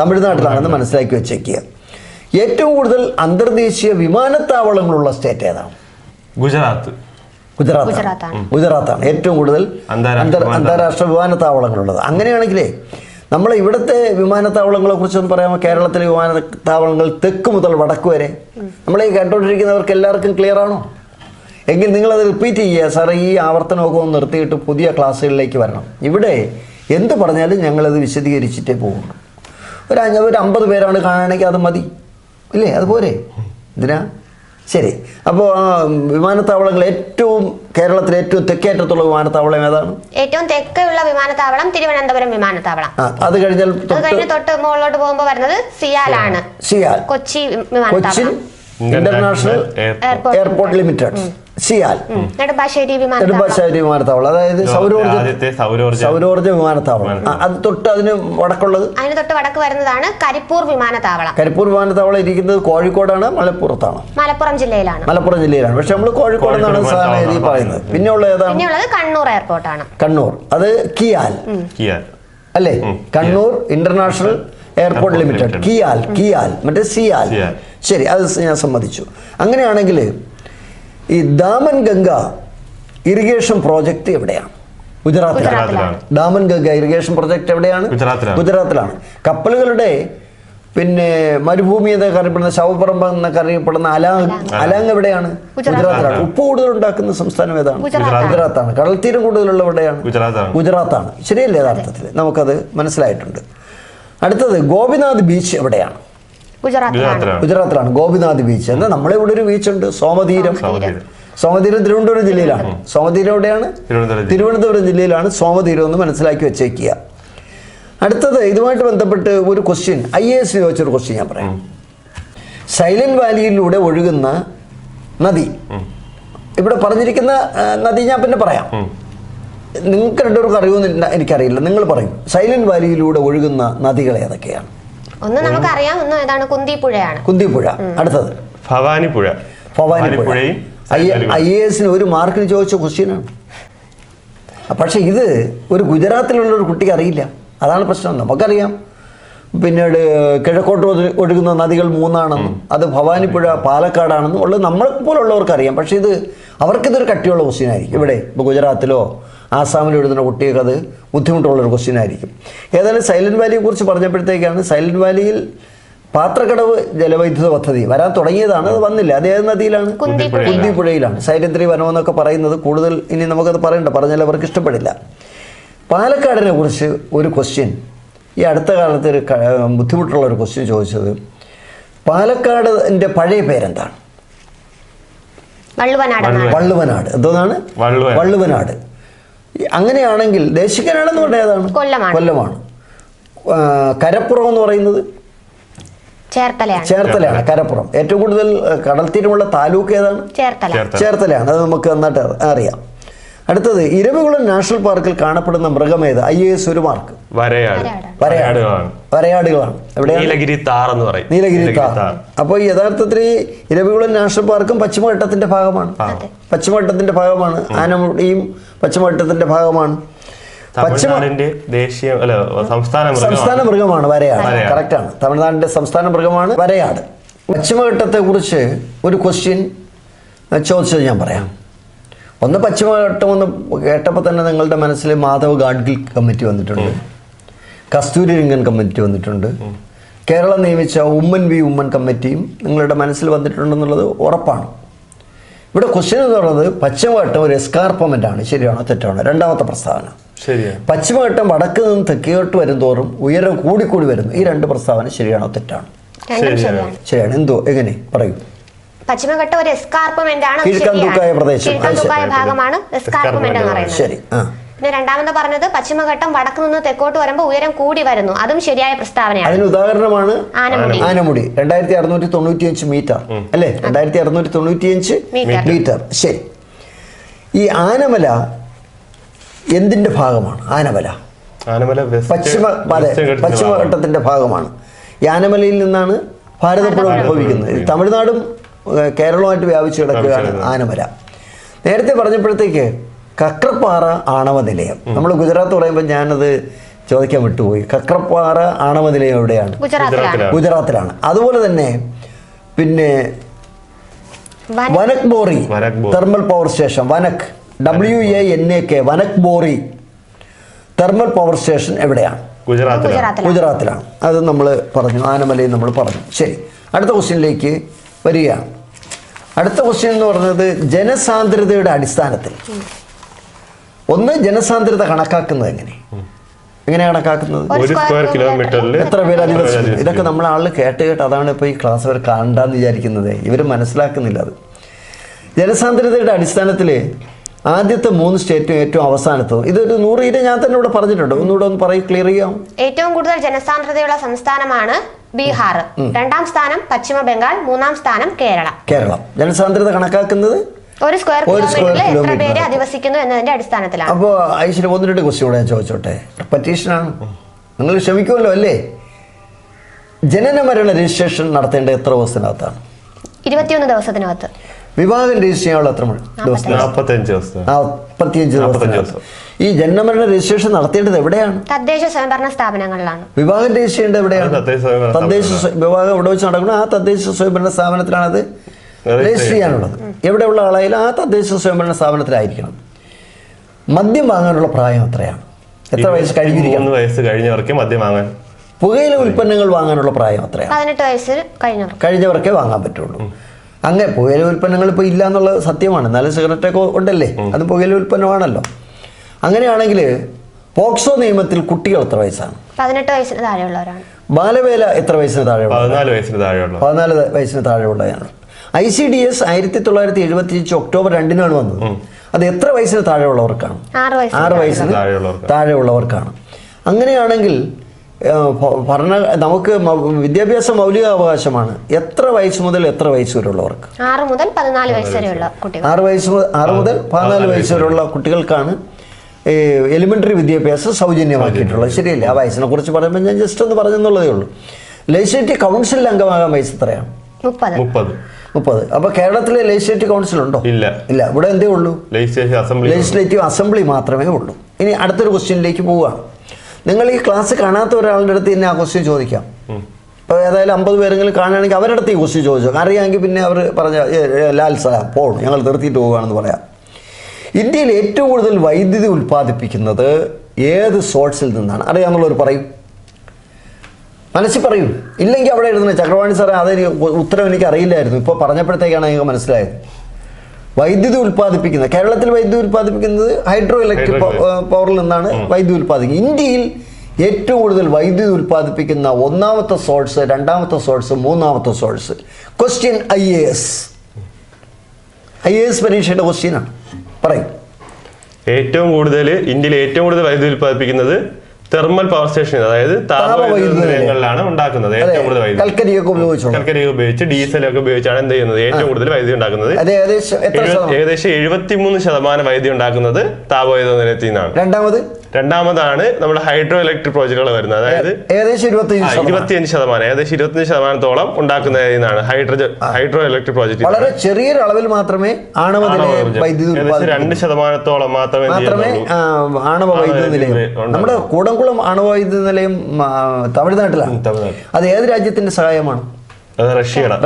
തമിഴ്നാട്ടിലാണെന്ന് മനസ്സിലാക്കി വെച്ചേക്കുക. ഏറ്റവും കൂടുതൽ അന്തർദേശീയ വിമാനത്താവളങ്ങളുള്ള സ്റ്റേറ്റ് ഏതാണ്? ഗുജറാത്താണ് ഏറ്റവും കൂടുതൽ അന്താരാഷ്ട്ര വിമാനത്താവളങ്ങളുള്ളത്. അങ്ങനെയാണെങ്കിലേ നമ്മൾ ഇവിടുത്തെ വിമാനത്താവളങ്ങളെ കുറിച്ചൊന്നും പറയാമോ? കേരളത്തിലെ വിമാനത്താവളങ്ങൾ തെക്ക് മുതൽ വടക്ക് വരെ നമ്മളീ കേട്ടോണ്ടിരിക്കുന്നവർക്ക് എല്ലാവർക്കും ക്ലിയർ ആണോ? എങ്കിൽ നിങ്ങളത് റിപ്പീറ്റ് ചെയ്യുക. സാറേ, ഈ ആവർത്തനമൊക്കെ ഒന്ന് നിർത്തിയിട്ട് പുതിയ ക്ലാസ്സുകളിലേക്ക് വരണം. ഇവിടെ എന്ത് പറഞ്ഞാലും ഞങ്ങളത് വിശദീകരിച്ചിട്ടേ പോകുള്ളൂ. ഒരു 50 പേരാണ് കാണുകയാണെങ്കിൽ അത് മതി, ഇല്ലേ? അതുപോലെ എന്തിനാ? ശരി. അപ്പോൾ വിമാനത്താവളങ്ങൾ കേരളത്തിലെ ഏറ്റവും തെക്കേറ്റത്തുള്ള വിമാനത്താവളം ഏതാണ്? ഏറ്റവും തെക്കുള്ള വിമാനത്താവളം തിരുവനന്തപുരം വിമാനത്താവളം. അത് കഴിഞ്ഞാൽ തൊട്ട് മുകളിലോട്ട് പോകുമ്പോൾ വരുന്നത് സിയാലാണ്. Kochi international airport limited, CIAL. Nedumbassery വിമാനത്താവളം, അതായത് സൗരോർജ വിമാനത്താവളം. അത് തൊട്ട് അതിന് തൊട്ട് വടക്ക് വരുന്നതാണ് കരിപ്പൂർ വിമാനത്താവളം. കരിപ്പൂർ വിമാനത്താവളം ഇരിക്കുന്നത് കോഴിക്കോടാണ്, മലപ്പുറത്താണ്? മലപ്പുറം ജില്ലയിലാണ്. പക്ഷെ നമ്മൾ കോഴിക്കോട് എന്നാണ് സാധാരണ പറയുന്നത്. പിന്നെയുള്ള ഏതാണ്? പിന്നെയുള്ളത് കണ്ണൂർ എയർപോർട്ടാണ്. കണ്ണൂർ, അത് കിയാൽ അല്ലേ? കണ്ണൂർ ഇന്റർനാഷണൽ എയർപോർട്ട് ലിമിറ്റഡ്, കിയാൽ. മറ്റേ സിയാൽ. ശരി, അത് ഞാൻ സമ്മതിച്ചു. അങ്ങനെയാണെങ്കിൽ ഈ ദാമൻ ഗംഗ ഇറിഗേഷൻ പ്രോജക്റ്റ് എവിടെയാണ്? ഗുജറാത്തിലാണ്. ദാമൻ ഗംഗ ഇറിഗേഷൻ പ്രോജക്റ്റ് എവിടെയാണ്? ഗുജറാത്തിലാണ്. കപ്പലുകളുടെ മരുഭൂമി എന്നൊക്കെ അറിയപ്പെടുന്ന ശവപ്പറമ്പ് എന്നൊക്കെ അറിയപ്പെടുന്ന അലാങ് എവിടെയാണ്? ഗുജറാത്തിലാണ്. ഉപ്പ് കൂടുതൽ ഉണ്ടാക്കുന്ന സംസ്ഥാനം ഏതാണ്? ഗുജറാത്താണ്. കടൽത്തീരം കൂടുതലുള്ള എവിടെയാണ്? ഗുജറാത്താണ്. ശരിയല്ലേ? യഥാർത്ഥത്തിൽ നമുക്കത് മനസ്സിലായിട്ടുണ്ട്. അടുത്തത് ഗോപിനാഥ് ബീച്ച് എവിടെയാണ്? ഗുജറാത്തിലാണ്. ഗോപിനാഥ് ബീച്ച്. എന്നാൽ നമ്മളെ ഇവിടെ ഒരു ബീച്ചുണ്ട്, സോമതീരം. തിരുവനന്തപുരം ജില്ലയിലാണ്. സോമതീരം എവിടെയാണ്? തിരുവനന്തപുരം ജില്ലയിലാണ് സോമതീരം എന്ന് മനസ്സിലാക്കി വെച്ചേക്കുക. അടുത്തത് ഇതുമായിട്ട് ബന്ധപ്പെട്ട് ഒരു ക്വസ്റ്റ്യൻ IAS ചോദിച്ചൊരു ക്വസ്റ്റ്യൻ ഞാൻ പറയാം. സൈലന്റ് വാലിയിലൂടെ ഒഴുകുന്ന നദി, ഇവിടെ പറഞ്ഞിരിക്കുന്ന നദി ഞാൻ പിന്നെ പറയാം. നിങ്ങൾക്ക് രണ്ടുപേർക്ക് അറിയുമെന്ന് എനിക്കറിയില്ല, നിങ്ങൾ പറയും. സൈലന്റ് വാലിയിലൂടെ ഒഴുകുന്ന നദികൾ ഏതൊക്കെയാണ്? ഒന്ന് നമുക്കറിയാം, ഒന്ന് ഏതാണ്? കുന്തിപ്പുഴ. അടുത്തത് ഭവാനിപ്പുഴ. IAS ഒരു മാർക്കിന് ചോദിച്ച ക്വസ്റ്റ്യനാണ്. പക്ഷെ ഇത് ഒരു ഗുജറാത്തിലുള്ള ഒരു കുട്ടിക്ക് അറിയില്ല. അതാണ് പ്രശ്നം. നമുക്കറിയാം പിന്നീട് കിഴക്കോട്ട് ഒഴുകുന്ന നദികൾ 3ആണെന്നും അത് ഭവാനിപ്പുഴ പാലക്കാടാണെന്നും ഉള്ളത് നമ്മളെ പോലുള്ളവർക്ക് അറിയാം. പക്ഷേ അവർക്കിതൊരു കട്ടിയുള്ള ക്വസ്റ്റ്യൻ ആയിരിക്കും. ഇവിടെ ഇപ്പോൾ ഗുജറാത്തിലോ ആസാമിലോ എഴുതുന്ന കുട്ടികൾക്ക് അത് ബുദ്ധിമുട്ടുള്ളൊരു ക്വസ്റ്റ്യൻ ആയിരിക്കും. ഏതായാലും സൈലന്റ് വാലിയെ കുറിച്ച് പറഞ്ഞപ്പോഴത്തേക്കാണ്, സൈലന്റ് വാലിയിൽ പാത്രക്കടവ് ജലവൈദ്യുത പദ്ധതി വരാൻ തുടങ്ങിയതാണ്. അത് വന്നില്ല. അത് ഏത് നദിയിലാണ്? കുന്തിപ്പുഴയിലാണ്. സൈലന്ത്രി വനം എന്നൊക്കെ പറയുന്നത് കൂടുതൽ ഇനി നമുക്കത് പറഞ്ഞാൽ അവർക്ക് ഇഷ്ടപ്പെടില്ല. പാലക്കാടിനെ കുറിച്ച് ഒരു ക്വസ്റ്റ്യൻ ഈ അടുത്ത കാലത്ത് ഒരു ബുദ്ധിമുട്ടുള്ള ഒരു ക്വസ്റ്റ്യൻ ചോദിച്ചത്, പാലക്കാടിൻ്റെ പഴയ പേരെന്താണ്? വള്ളുവനാട്. എന്തോന്നാണ്? വള്ളുവനാട്. അങ്ങനെയാണെങ്കിൽ ദേശികനാടെന്ന് പറഞ്ഞാൽ ഏതാണ്? കൊല്ലമാണ്. കരപ്പുറം എന്ന് പറയുന്നത് ചേർത്തലയാണ്. കരപ്പുറം. ഏറ്റവും കൂടുതൽ കടൽത്തീരമുള്ള താലൂക്ക് ഏതാണ്? ചേർത്തലയാണ്. അത് നമുക്ക് നന്നായിട്ട് അറിയാം. അടുത്തത് ഇരവികുളം നാഷണൽ പാർക്കിൽ കാണപ്പെടുന്ന മൃഗമേത്? IAS ഒരു മാർക്ക്. വരയാടുകളാണ്. നീലഗിരി താർ. അപ്പോൾ യഥാർത്ഥത്തിൽ ഇരവികുളം നാഷണൽ പാർക്കും പശ്ചിമഘട്ടത്തിന്റെ ഭാഗമാണ്. ആനമുടിയും പശ്ചിമഘട്ടത്തിന്റെ ഭാഗമാണ്. സംസ്ഥാന മൃഗമാണ് വരയാട്. കറക്റ്റാണ്. തമിഴ്നാടിന്റെ സംസ്ഥാന മൃഗമാണ് വരയാട്. പശ്ചിമഘട്ടത്തെ കുറിച്ച് ഒരു ക്വസ്റ്റ്യൻ ചോദിച്ചത് ഞാൻ പറയാം. ഒന്ന് പശ്ചിമഘട്ടം എന്ന് കേട്ടപ്പോൾ തന്നെ നിങ്ങളുടെ മനസ്സിൽ മാധവ് ഗാഡ്ഗിൽ കമ്മിറ്റി വന്നിട്ടുണ്ട്, കസ്തൂരി രംഗൻ കമ്മിറ്റി വന്നിട്ടുണ്ട്, കേരളം നിയമിച്ച ഉമ്മൻ വി ഉമ്മൻ കമ്മിറ്റിയും നിങ്ങളുടെ മനസ്സിൽ വന്നിട്ടുണ്ടെന്നുള്ളത് ഉറപ്പാണ്. ഇവിടെ ക്വസ്റ്റ്യൻ എന്ന് പറയുന്നത് പശ്ചിമഘട്ടം ഒരു എസ്കാർപ്പമെൻ്റ് ആണ്, ശരിയാണോ തെറ്റാണോ? രണ്ടാമത്തെ പ്രസ്താവന. പശ്ചിമഘട്ടം വടക്ക് നിന്ന് തെക്കോട്ട് വരും തോറും ഉയരം കൂടിക്കൂടി വരുന്നു. ഈ രണ്ട് പ്രസ്താവന ശരിയാണോ തെറ്റാണോ? ശരിയാണ്. എന്തോ എങ്ങനെ പറയൂ? പശ്ചിമഘട്ടം ഒരു എസ്കാർപ്മെന്റ് ആണ്, കിഴക്കൻ തൂക്കായ പ്രദേശം, കിഴക്കൻ തൂക്കായ ഭാഗമാണ് എസ്കാർപ്മെന്റ് എന്ന് പറയുന്നത്. ശരി. പിന്നെ രണ്ടാമത് പറഞ്ഞത് പശ്ചിമഘട്ടം വടക്ക് നിന്ന് തെക്കോട്ട് വരുമ്പോൾ ഉയരം കൂടി വരുന്നു, അതും ശരിയായ പ്രസ്താവനയാണ്. അതിന് ഉദാഹരണമാണ് ആനമുടി 2695 മീറ്റർ അല്ലേ? 2695 മീറ്റർ. ശരി. ഈ ആനമല എന്തിന്റെ ഭാഗമാണ്? ആനമല പശ്ചിമഘട്ടത്തിന്റെ ഭാഗമാണ്. ഈ ആനമലയിൽ നിന്നാണ് ഭാരതപ്പുഴ ഉത്ഭവിക്കുന്നത്. തമിഴ്നാടും കേരളവുമായിട്ട് വ്യാപിച്ചു കിടക്കുകയാണ് ആനമല. നേരത്തെ പറഞ്ഞപ്പോഴത്തേക്ക് കക്രപ്പാറ ആണവ നിലയം, നമ്മൾ ഗുജറാത്ത് പറയുമ്പോൾ ഞാനത് ചോദിക്കാൻ വിട്ടുപോയി. കക്രപ്പാറ ആണവ നിലയം എവിടെയാണ്? ഗുജറാത്തിലാണ്. അതുപോലെ തന്നെ പിന്നെ Wanakbori thermal power station, Wanak WANAK Wanakbori thermal power station എവിടെയാണ്? ഗുജറാത്തിലാണ്. അത് നമ്മൾ പറഞ്ഞു, ആനമലയിൽ നമ്മൾ പറഞ്ഞു. ശരി, അടുത്ത ക്വസ്റ്റ്യനിലേക്ക് വരികയാണ്. അടുത്ത ക്വസ്റ്റ്യൻ എന്ന് പറയുന്നത് ജനസാന്ദ്രതയുടെ അടിസ്ഥാനത്തിൽ. ഒന്ന്, ജനസാന്ദ്രത കണക്കാക്കുന്നത് എങ്ങനെ കണക്കാക്കുന്നത്? എത്ര പേര് അധിവസിക്കുന്നു? ഇതൊക്കെ നമ്മളെ ആളിൽ കേട്ട് അതാണ് ഇപ്പോൾ ഈ ക്ലാസ് അവർ കാണണ്ടെന്ന് വിചാരിക്കുന്നത്. ഇവർ മനസ്സിലാക്കുന്നില്ല അത്. ജനസാന്ദ്രതയുടെ അടിസ്ഥാനത്തിൽ ആദ്യത്തെ 3 സ്റ്റേറ്റും ഏറ്റവും അവസാനത്തതും. ഇതൊരു 100 ഞാൻ തന്നെ ഇവിടെ പറഞ്ഞിട്ടുണ്ട്. ഒന്നുകൂടെ ഒന്ന് പറയും, ക്ലിയർ ചെയ്യാം. ഏറ്റവും കൂടുതൽ ജനസാന്ദ്രതയുള്ള സംസ്ഥാനമാണ് ബീഹാർ, രണ്ടാം സ്ഥാനം പശ്ചിമ ബംഗാൾ, മൂന്നാം സ്ഥാനം കേരളം. ജനസാന്ദ്രത കണക്കാക്കുന്നത് ഒരു സ്ക്വയർ കിലോമീറ്ററിൽ എത്ര പേര് അധിവസിക്കുന്നു എന്നതിന്റെ അടിസ്ഥാനത്തിലാണ്. അപ്പോൾ ഐശ്വര്യ 1-2 ക്വസ്റ്റ്യൻ കൂടെ ഞാൻ ചോദിച്ചോട്ടെ. പറ്റീഷനാണ്, നിങ്ങൾ ക്ഷമിക്കുമല്ലോ അല്ലേ? ജനന മരണ രജിസ്ട്രേഷൻ നടത്തേണ്ട എത്ര ദിവസത്തിനകത്താണ്? 21 ദിവസത്തിനകത്ത്. വിവാഹം രജിസ്റ്റർ ചെയ്യാനുള്ള എത്ര ദിവസം? 45 ദിവസം. ഈ ജനനമരണ രജിസ്ട്രേഷൻ നടത്തേണ്ടത് എവിടെയാണ്? തദ്ദേശ സ്വയംഭരണ സ്ഥാപനങ്ങളിലാണ്. വിവാഹം രജിസ്റ്റർ ചെയ്യേണ്ടത് എവിടെയാണ്? വിവാഹം എവിടെ വെച്ച് നടക്കണം? ആ തദ്ദേശ സ്വയംഭരണ സ്ഥാപനത്തിലാണ് അത് രജിസ്റ്റർ ചെയ്യാനുള്ളത്. എവിടെയുള്ള ആളായാലും ആ തദ്ദേശ സ്വയംഭരണ സ്ഥാപനത്തിലായിരിക്കണം. മദ്യം വാങ്ങാനുള്ള പ്രായം എത്രയാണ്? എത്ര വയസ്സ് കഴിഞ്ഞിരിക്കണം? 3 വയസ്സ് കഴിഞ്ഞവർക്ക് മദ്യം വാങ്ങാൻ. പുകയില ഉൽപ്പന്നങ്ങൾ വാങ്ങാനുള്ള പ്രായം എത്രയാണ്? 18 വയസ്സ് കഴിഞ്ഞവർക്കേ വാങ്ങാൻ പറ്റുള്ളൂ. അങ്ങനെ പുകയില ഉൽപ്പന്നങ്ങൾ ഇപ്പോൾ ഇല്ല എന്നുള്ളത് സത്യമാണ്. എന്നാലും സിഗരറ്റൊക്കെ ഉണ്ടല്ലേ, അത് പുകയില ഉൽപ്പന്നമാണല്ലോ. അങ്ങനെയാണെങ്കിൽ പോക്സോ നിയമത്തിൽ കുട്ടികൾ എത്ര വയസ്സാണ്? 18 വയസ്സിന് താഴെയുള്ളവരാണ്. ബാലവേല എത്ര വയസ്സിന് താഴെയുള്ള? 14 വയസ്സിന് താഴെയുള്ളതാണ്. ICDS 1975 ഒക്ടോബർ 2 വന്നത്. അത് എത്ര വയസ്സിന് താഴെയുള്ളവർക്കാണ്? 6 വയസ്സിന് താഴെയുള്ളവർക്കാണ്. അങ്ങനെയാണെങ്കിൽ നമുക്ക് വിദ്യാഭ്യാസ മൗലിക അവകാശമാണ്. എത്ര വയസ്സ് മുതൽ എത്ര വയസ്സ് വരെയുള്ളവർക്ക്? 6 മുതൽ 14 വയസ്സ് വരെയുള്ള കുട്ടികൾ. 6 മുതൽ 14 വയസ്സ് വരെയുള്ള കുട്ടികൾക്കാണ് എലിമെന്ററി വിദ്യാഭ്യാസം സൗജന്യമാക്കിയിട്ടുള്ളത്. ശരിയല്ലേ? ആ വയസ്സിനെ കുറിച്ച് പറയുമ്പോൾ ഞാൻ ജസ്റ്റ് ഒന്ന് പറഞ്ഞെന്നുള്ളതേ ഉള്ളൂ. ലെജിസ്ലേറ്റീവ് കൗൺസിലിൽ അംഗമാകാൻ വയസ്സ് എത്രയാണ്? 30. അപ്പൊ കേരളത്തിലെ ലെജിസ്ലേറ്റീവ് കൗൺസിൽ ഉണ്ടോ? ഇല്ല. ഇവിടെ എന്തേ ഉള്ളൂ? ലെജിസ്ലേറ്റീവ് അസംബ്ലി മാത്രമേ ഉള്ളൂ. ഇനി അടുത്തൊരു ക്വസ്റ്റ്യനിലേക്ക് പോവുകയാണ്. നിങ്ങൾ ഈ ക്ലാസ് കാണാത്ത ഒരാളുടെ അടുത്ത് തന്നെ ആ ക്വസ്റ്റ്യൻ ചോദിക്കാം. ഇപ്പോൾ ഏതായാലും 50 പേരെങ്കിലും കാണുകയാണെങ്കിൽ അവരുടെ അടുത്ത് ഈ ക്വസ്റ്റ്യൻ ചോദിച്ചു. അറിയാമെങ്കിൽ പിന്നെ അവർ പറഞ്ഞ ലാൽ സലാം പോകണം, ഞങ്ങൾ നിർത്തിയിട്ട് പോവുകയാണെന്ന് പറയാം. ഇന്ത്യയിൽ ഏറ്റവും കൂടുതൽ വൈദ്യുതി ഉൽപ്പാദിപ്പിക്കുന്നത് ഏത് സോഴ്സിൽ നിന്നാണ്? അറിയാമെന്നുള്ളവർ പറയും, മനസ്സിൽ പറയും. ഇല്ലെങ്കിൽ അവിടെ എഴുതുന്നത് ചക്രവാണി സാറേ അതെനിക്ക് ഉത്തരം എനിക്ക് അറിയില്ലായിരുന്നു, ഇപ്പോൾ പറഞ്ഞപ്പോഴത്തേക്കാണ് എനിക്ക് മനസ്സിലായത്. വൈദ്യുതി ഉൽപ്പാദിപ്പിക്കുന്നത്, കേരളത്തിൽ വൈദ്യുതി ഉൽപ്പാദിപ്പിക്കുന്നത് ഹൈഡ്രോ ഇലക്ട്രിക് പവറിൽ നിന്നാണ് വൈദ്യുതി ഉൽപ്പാദിപ്പിക്കുന്നത്. ഇന്ത്യയിൽ ഏറ്റവും കൂടുതൽ വൈദ്യുതി ഉൽപ്പാദിപ്പിക്കുന്ന 1ാമത്തെ സോഴ്സ്, 2ാമത്തെ സോഴ്സ്, 3ാമത്തെ സോഴ്സ്. ക്വസ്റ്റ്യൻ IAS പരീക്ഷയുടെ ക്വസ്റ്റ്യനാണ്. പറയും. ഇന്ത്യയിൽ ഏറ്റവും കൂടുതൽ വൈദ്യുതി ഉൽപ്പാദിപ്പിക്കുന്നത് തെർമൽ പവർ സ്റ്റേഷൻ, അതായത് താപവൈദ്യുത നിലയങ്ങളിലാണ് ഉണ്ടാക്കുന്നത്. ഏറ്റവും കൂടുതൽ വൈദ്യുതി കൽക്കരിയൊക്കെ ഉപയോഗിച്ച് ഡീസലൊക്കെ ഉപയോഗിച്ചാണ് എന്ത് ചെയ്യുന്നത്? ഏറ്റവും കൂടുതൽ വൈദ്യുതി ഉണ്ടാക്കുന്നത്. ഏകദേശം 73% വൈദ്യുതി ഉണ്ടാക്കുന്നത് താപവൈദ്യുത നിലയത്തിൽ നിന്നാണ്. രണ്ടാമതാണ് നമ്മുടെ ഹൈഡ്രോ ഇലക്ട്രിക് പ്രോജക്റ്റുകൾ വരുന്നത്. അതായത് ഏകദേശം 25% ഉണ്ടാക്കുന്നതാണ് ഹൈഡ്രോ ഇലക്ട്രിക് പ്രോജക്റ്റ്. വളരെ ചെറിയൊരു അളവിൽ മാത്രമേ ആണവ വൈദ്യുതി 2% മാത്രമേ ആണവ വൈദ്യുതി നിലയം. നമ്മുടെ കൂടംകുളം ആണവ വൈദ്യുതി നിലയം തമിഴ്നാട്ടിലാണ്. അത് ഏത് രാജ്യത്തിന്റെ സഹായമാണ്?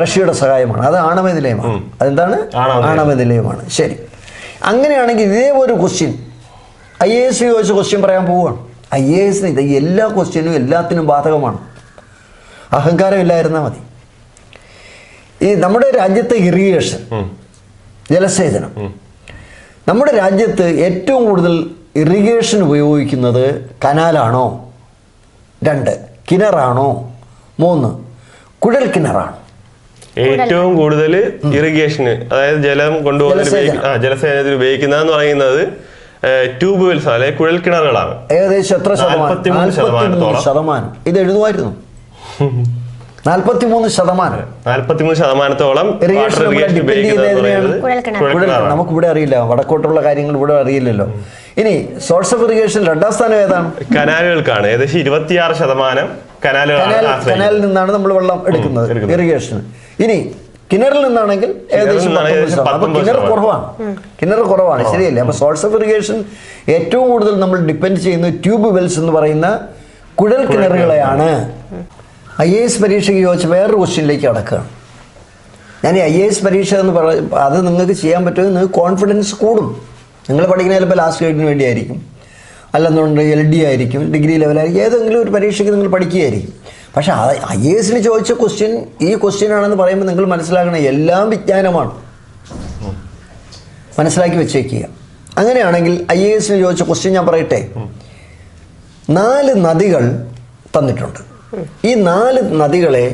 റഷ്യയുടെ സഹായമാണ്. അത് ആണവ നിലയമാണ്. അതെന്താണ്? ആണവ നിലയമാണ്. ശരി, അങ്ങനെയാണെങ്കിൽ ഇതേ ഒരു ക്വസ്റ്റ്യൻ IAS ചോദിച്ച ക്വസ്റ്റ്യൻ പറയാൻ പോവുകയാണ്. IAS ഇത് എല്ലാ ക്വസ്റ്റ്യനും എല്ലാത്തിനും ബാധകമാണ്. അഹങ്കാരം ഇല്ലായിരുന്നാൽ മതി. ഈ നമ്മുടെ രാജ്യത്തെ ഇറിഗേഷൻ, ജലസേചനം, നമ്മുടെ രാജ്യത്ത് ഏറ്റവും കൂടുതൽ ഇറിഗേഷൻ ഉപയോഗിക്കുന്നത് കനാലാണോ? 2 കിണറാണോ? 3 കുഴൽ കിണറാണോ? ഏറ്റവും കൂടുതൽ ഇറിഗേഷന്, അതായത് ജലം കൊണ്ടുപോകുന്ന ജലസേചനത്തിൽ ഉപയോഗിക്കുന്നതെന്ന് പറയുന്നത് ട്യൂബ് വെൽസ് അല്ലെങ്കിൽ കുഴൽ കിണറുകളാണ്. ഏകദേശം എത്ര ശതമാനം? ഇത് എഴുതുമായിരുന്നു. 43%. നമുക്കിവിടെ അറിയില്ല, വടക്കോട്ടുള്ള കാര്യങ്ങൾ ഇവിടെ അറിയില്ലല്ലോ. ഇനി സോഴ്സ് ഓഫ് ഇറിഗേഷൻ 2ാം സ്ഥാനം ഏതാണ്? കനാലുകൾക്കാണ്. ഏകദേശം 26% കനാലിൽ നിന്നാണ് നമ്മൾ വെള്ളം എടുക്കുന്നത് ഇറിഗേഷൻ. ഇനി കിണറിൽ നിന്നാണെങ്കിൽ ഏകദേശം 19%. കിണർ കുറവാണ്, ശരിയല്ലേ? അപ്പൊ സോഴ്സ് ഓഫ് ഇറിഗേഷൻ ഏറ്റവും കൂടുതൽ നമ്മൾ ഡിപ്പെൻഡ് ചെയ്യുന്നത് ട്യൂബ് വെൽസ് എന്ന് പറയുന്ന കുഴൽ കിണറുകളെയാണ്. IAS പരീക്ഷയ്ക്ക് ചോദിച്ച വേറൊരു ക്വസ്റ്റ്യനിലേക്ക് കടക്കുകയാണ്. ഞാൻ ഈ IAS പരീക്ഷ എന്ന് അത് നിങ്ങൾക്ക് ചെയ്യാൻ പറ്റുമെങ്കിൽ നിങ്ങൾക്ക് കോൺഫിഡൻസ് കൂടും. നിങ്ങൾ പഠിക്കുന്ന ചിലപ്പോൾ ലാസ്റ്റ് ഗ്രേഡിന് വേണ്ടിയായിരിക്കും, അല്ലെന്നുണ്ടെങ്കിൽ LD ആയിരിക്കും, ഡിഗ്രി ലെവലായിരിക്കും, ഏതെങ്കിലും ഒരു പരീക്ഷയ്ക്ക് നിങ്ങൾ പഠിക്കുകയായിരിക്കും. പക്ഷേ IAS ചോദിച്ച ക്വസ്റ്റ്യൻ ഈ ക്വസ്റ്റ്യൻ ആണെന്ന് പറയുമ്പോൾ നിങ്ങൾ മനസ്സിലാക്കണം, എല്ലാം വിജ്ഞാനമാണ്. മനസ്സിലാക്കി വെച്ചേക്കുക. അങ്ങനെയാണെങ്കിൽ IAS ചോദിച്ച ക്വസ്റ്റ്യൻ ഞാൻ പറയട്ടെ. 4 നദികൾ തന്നിട്ടുണ്ട്. ഈ 4 നദികളെ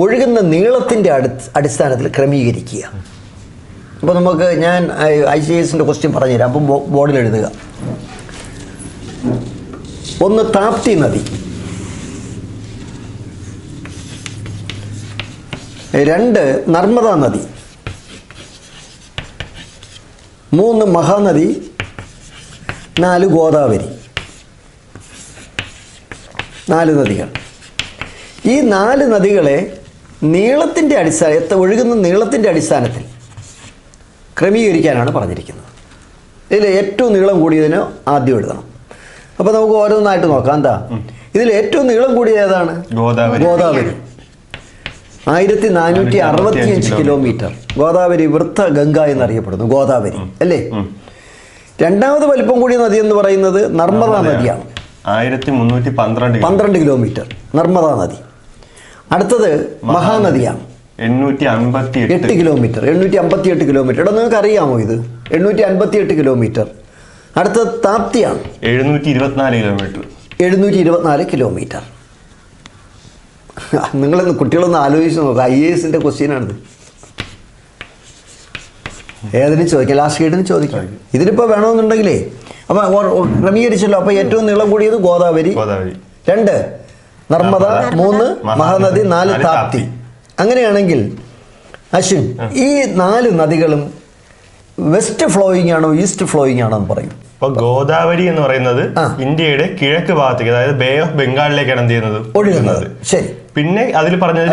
ഒഴുകുന്ന നീളത്തിൻ്റെ അടിസ്ഥാനത്തിൽ ക്രമീകരിക്കുക. അപ്പോൾ നമുക്ക് ഞാൻ IAS ക്വസ്റ്റ്യൻ പറഞ്ഞുതരാം. അപ്പം ബോർഡിൽ എഴുതുക. 1 താപ്തി നദി, 2 നർമ്മദാ നദി, 3 മഹാനദി, 4 ഗോദാവരി. 4 നദികൾ. ഈ 4 നദികളെ നീളത്തിൻ്റെ ഒഴുകുന്ന നീളത്തിൻ്റെ അടിസ്ഥാനത്തിൽ ക്രമീകരിക്കാനാണ് പറഞ്ഞിരിക്കുന്നത്. ഇതിൽ ഏറ്റവും നീളം കൂടിയതിന് ആദ്യം എഴുതണം. അപ്പോൾ നമുക്ക് ഓരോന്നായിട്ട് നോക്കാം. എന്താ ഇതിൽ ഏറ്റവും നീളം കൂടിയ ഏതാണ്? ഗോദാവരി. 1465 കിലോമീറ്റർ. ഗോദാവരി വൃത്ത ഗംഗ എന്നറിയപ്പെടുന്നു ഗോദാവരി, അല്ലേ? 2ാമത് വലിപ്പം കൂടിയ നദി എന്ന് പറയുന്നത് നർമ്മദാ നദിയാണ്. 1312 കിലോമീറ്റർ നർമ്മദാ നദി. അടുത്തത് മഹാനദിയാണ്, 858 കിലോമീറ്റർ. 858 കിലോമീറ്റർ. ഇവിടെ നിങ്ങൾക്ക് അറിയാമോ ഇത്? 858 കിലോമീറ്റർ. അടുത്തത് താപ്തിയാണ്, 724 കിലോമീറ്റർ. 724 കിലോമീറ്റർ. നിങ്ങളൊന്ന് കുട്ടികളൊന്ന് ആലോചിച്ച് നോക്കുക. IAS ക്വസ്റ്റ്യനാണിത്. ഏതിനും ചോദിക്കാം, ലാസ്റ്റ് ഗ്രേഡിന് ചോദിക്കാം. ഇതിലിപ്പോൾ വേണമെന്നുണ്ടെങ്കിലേ അപ്പം ക്രമീകരിച്ചല്ലോ. അപ്പോൾ ഏറ്റവും നീളം കൂടിയത് ഗോദാവരി, 2 നർമ്മദ, 3 മഹാനദി, 4 താപ്തി. അങ്ങനെയാണെങ്കിൽ അശ്വിൻ, ഈ 4 നദികളും വെസ്റ്റ് ഫ്ലോയിങ് ആണോ ഈസ്റ്റ് ഫ്ലോയിങ് ആണോ എന്ന് പറയും? അപ്പൊ ഗോദാവരി എന്ന് പറയുന്നത് ഇന്ത്യയുടെ കിഴക്ക് ഭാഗത്തേക്ക്, അതായത് ബേ ഓഫ് ബംഗാളിലേക്കാണ് എന്ത് ചെയ്യുന്നത്? ഒഴുകുന്നത്. ശരി. പിന്നെ അതിൽ പറഞ്ഞത്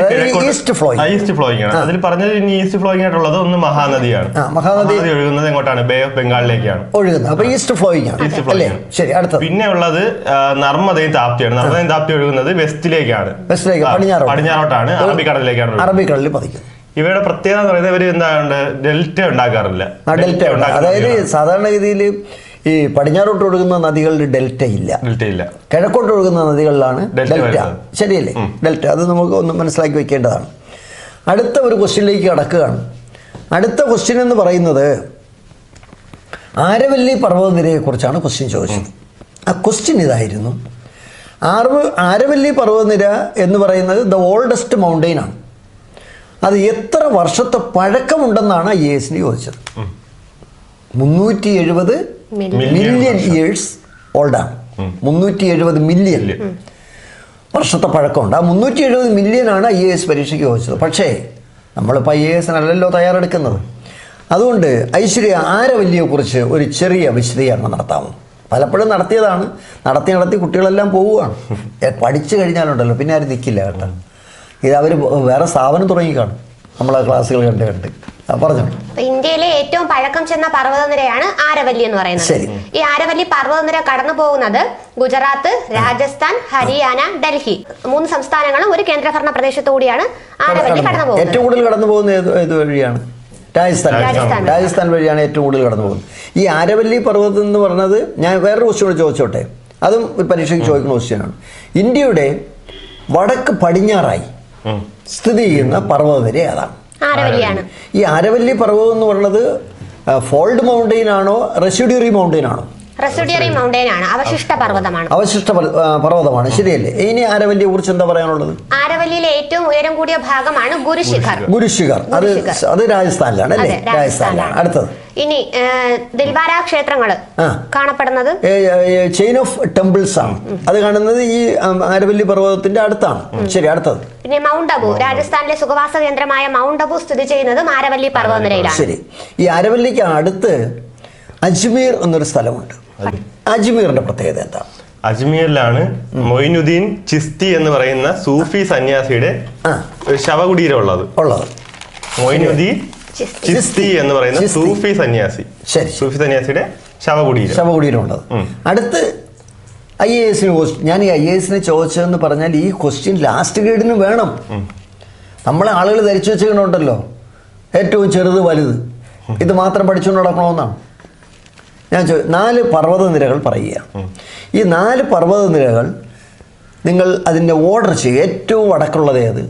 ഈസ്റ്റ് ഫ്ലോയിങ് ആണ്. അതിൽ പറഞ്ഞത് ഇനി ഈസ്റ്റ് ഫ്ലോയിങ് ആയിട്ടുള്ളത് ഒന്ന് മഹാനദിയാണ്. മഹാനദി ഒഴുകുന്നത് എങ്ങോട്ടാണ്? ബേ ഓഫ് ബംഗാളിലേക്കാണ് ഒഴുകുന്നത്. അപ്പൊ ഈസ്റ്റ് ഫ്ലോയിങ് ആണ്. ശരി. അടുത്ത പിന്നെ ഉള്ളത് നർമ്മദയും താപ്തിയാണ്. നർമ്മദയും താപ്തി ഒഴുകുന്നത് വെസ്റ്റിലേക്കാണ്, പടിഞ്ഞാറോട്ടാണ്, അറബിക്കടലിലേക്കാണ്. അറബിക്കടലിൽ പതിക്കും. ഇവയുടെ പ്രത്യേകത എന്ന് പറയുന്നത് ഇവർ എന്താണ് ഡെൽറ്റ ഉണ്ടാക്കാറില്ല. അതായത് സാധാരണഗതിയിൽ ഈ പടിഞ്ഞാറോട്ട് ഒഴുകുന്ന നദികളിൽ ഡെൽറ്റ ഇല്ല. കിഴക്കോട്ട് ഒഴുകുന്ന നദികളിലാണ് ഡെൽറ്റ. ശരിയല്ലേ? ഡെൽറ്റ. അത് നമുക്ക് ഒന്ന് മനസ്സിലാക്കി വെക്കേണ്ടതാണ്. അടുത്ത ഒരു ക്വസ്റ്റ്യനിലേക്ക് കടക്കുകയാണ്. അടുത്ത ക്വസ്റ്റ്യൻ എന്ന് പറയുന്നത് ആരവല്ലി പർവ്വതനിരയെ കുറിച്ചാണ് ക്വസ്റ്റ്യൻ ചോദിച്ചത്. ആ ക്വസ്റ്റ്യൻ ഇതായിരുന്നു: ആരവല്ലി പർവ്വതനിര എന്ന് പറയുന്നത് ദ ഓൾഡസ്റ്റ് മൗണ്ടെയിൻ ആണ്. അത് എത്ര വർഷത്തെ പഴക്കമുണ്ടെന്നാണ് IAS ചോദിച്ചത്. 370 മില്യൺ ഇയേഴ്സ് ഓൾഡാണ്. 370 മില്യൺ വർഷത്തെ പഴക്കമുണ്ട്. ആ 370 മില്യനാണ് IAS പരീക്ഷയ്ക്ക് ചോദിച്ചത്. പക്ഷേ നമ്മളിപ്പോൾ IAS-നല്ലല്ലോ തയ്യാറെടുക്കുന്നത്. അതുകൊണ്ട് ഐശ്വര്യ, ആരവല്ലിയെക്കുറിച്ച് ഒരു ചെറിയ വിശദീകരണം നടത്താമോ? പലപ്പോഴും നടത്തിയതാണ്. നടത്തി കുട്ടികളെല്ലാം പോവുകയാണ്. പഠിച്ചു കഴിഞ്ഞാലുണ്ടല്ലോ പിന്നെ ആരും നിൽക്കില്ല കേട്ടോ. ഇത് അവർ വേറെ സ്ഥാപനം തുടങ്ങി കാണും നമ്മളെ ക്ലാസ്സുകൾ കണ്ട് പറഞ്ഞു. ഇന്ത്യയിലെ ഏറ്റവും പഴക്കം ചെന്ന പർവ്വതനിരയാണ് ആരവല്ലി എന്ന് പറയുന്നത്. ഈ ആരവല്ലി പർവ്വതനിര കടന്നു പോകുന്നത് ഗുജറാത്ത്, രാജസ്ഥാൻ, ഹരിയാന, ഡൽഹി 3 സംസ്ഥാനങ്ങളും ഒരു കേന്ദ്രഭരണ പ്രദേശത്തു കൂടിയാണ് ആരവല്ലി കടന്നു പോകുന്നത്. ഏറ്റവും കൂടുതൽ കടന്നു പോകുന്നത് ഏത് വഴിയാണ്? രാജസ്ഥാൻ വഴിയാണ് ഏറ്റവും കൂടുതൽ കടന്നു പോകുന്നത്. ഈ ആരവല്ലി പർവ്വതം എന്ന് പറഞ്ഞത്, ഞാൻ വേറൊരു ക്വസ്റ്റ്യൻ കൂടെ ചോദിച്ചോട്ടെ, അതും ഒരു പരീക്ഷയ്ക്ക് ചോദിക്കുന്ന ക്വസ്റ്റ്യനാണ്. ഇന്ത്യയുടെ വടക്ക് പടിഞ്ഞാറായി സ്ഥിതി ചെയ്യുന്ന പർവ്വതനിര ഏതാണ്? ഈ ആരവല്ലി പർവ്വതം എന്ന് പറയുന്നത് ഫോൾഡ് മൗണ്ടെയിൻ ആണോ റെസിഡ്യൂറി മൗണ്ടെയിൻ ആണോ? റെസിഡ്യൂറി മൗണ്ടെയിൻ ആണ്, അവശിഷ്ട പർവ്വതമാണ്. അവശിഷ്ട പർവ്വതമാണ്, ശരിയല്ലേ? ഇനി ആരവല്ലിയെ കുറിച്ച് എന്താ പറയാനുള്ളത്? ആരവല്ലിയിലെ ഏറ്റവും ഉയരം കൂടിയ ഭാഗമാണ് ഗുരുശിഖർ. അത് രാജസ്ഥാനിലാണ് അല്ലേ? രാജസ്ഥാനിലാണ്. അടുത്തത് ഇനി ദിൽവാര ക്ഷേത്രങ്ങൾ കാണപ്പെടുന്നത് ചെയിൻ ഓഫ് ടെമ്പിൾസ് ആണ്. അത് കാണുന്നത് ഈ ആരവല്ലി പർവ്വതത്തിന്റെ അടുത്താണ്. ശരി, അടുത്തത് പിന്നെ മൗണ്ട് അബു. രാജസ്ഥാനിലെ സുഖവാസ കേന്ദ്രമായ മൗണ്ട് അബു സ്ഥിതി ചെയ്യുന്നത് ആരവല്ലി പർവ്വതനിരയിലാണ്. ശരി, ഈ ആരവല്ലിക്ക് അടുത്ത് അജ്മീർ എന്നൊരു സ്ഥലമുണ്ട്. അജ്മീറിന്റെ പ്രത്യേകത എന്താ? അജ്മീറിലാണ് മൊയിനുദ്ദീൻ ചിസ്തി എന്ന് പറയുന്ന സൂഫി സന്യാസിയുടെ ശവകുടീരം ഉള്ളത്. മൊയിനുദ്ദീൻ ചിസ്തി എന്ന് പറയുന്ന സൂഫി സന്യാസി, സൂഫി സന്യാസിയുടെ ശവകുടീരം ഉള്ളത്. അടുത്ത് IAS ഞാൻ ഈ IAS ചോദിച്ചതെന്ന് പറഞ്ഞാൽ ഈ ക്വസ്റ്റ്യൻ ലാസ്റ്റ് ഗ്രേഡിന് വേണം. നമ്മളെ ആളുകൾ ധരിച്ചു വെച്ചിട്ടുണ്ടല്ലോ ഏറ്റവും ചെറുത് വലുത്, ഇത് മാത്രം പഠിച്ചുകൊണ്ട് നടക്കണമെന്നാണ്. ഞാൻ 4 പർവ്വതനിരകൾ പറയുക. ഈ 4 പർവ്വതനിരകൾ നിങ്ങൾ അതിൻ്റെ ഓർഡർ ചെയ്യുക. ഏറ്റവും വടക്കുള്ളത് ഏത്,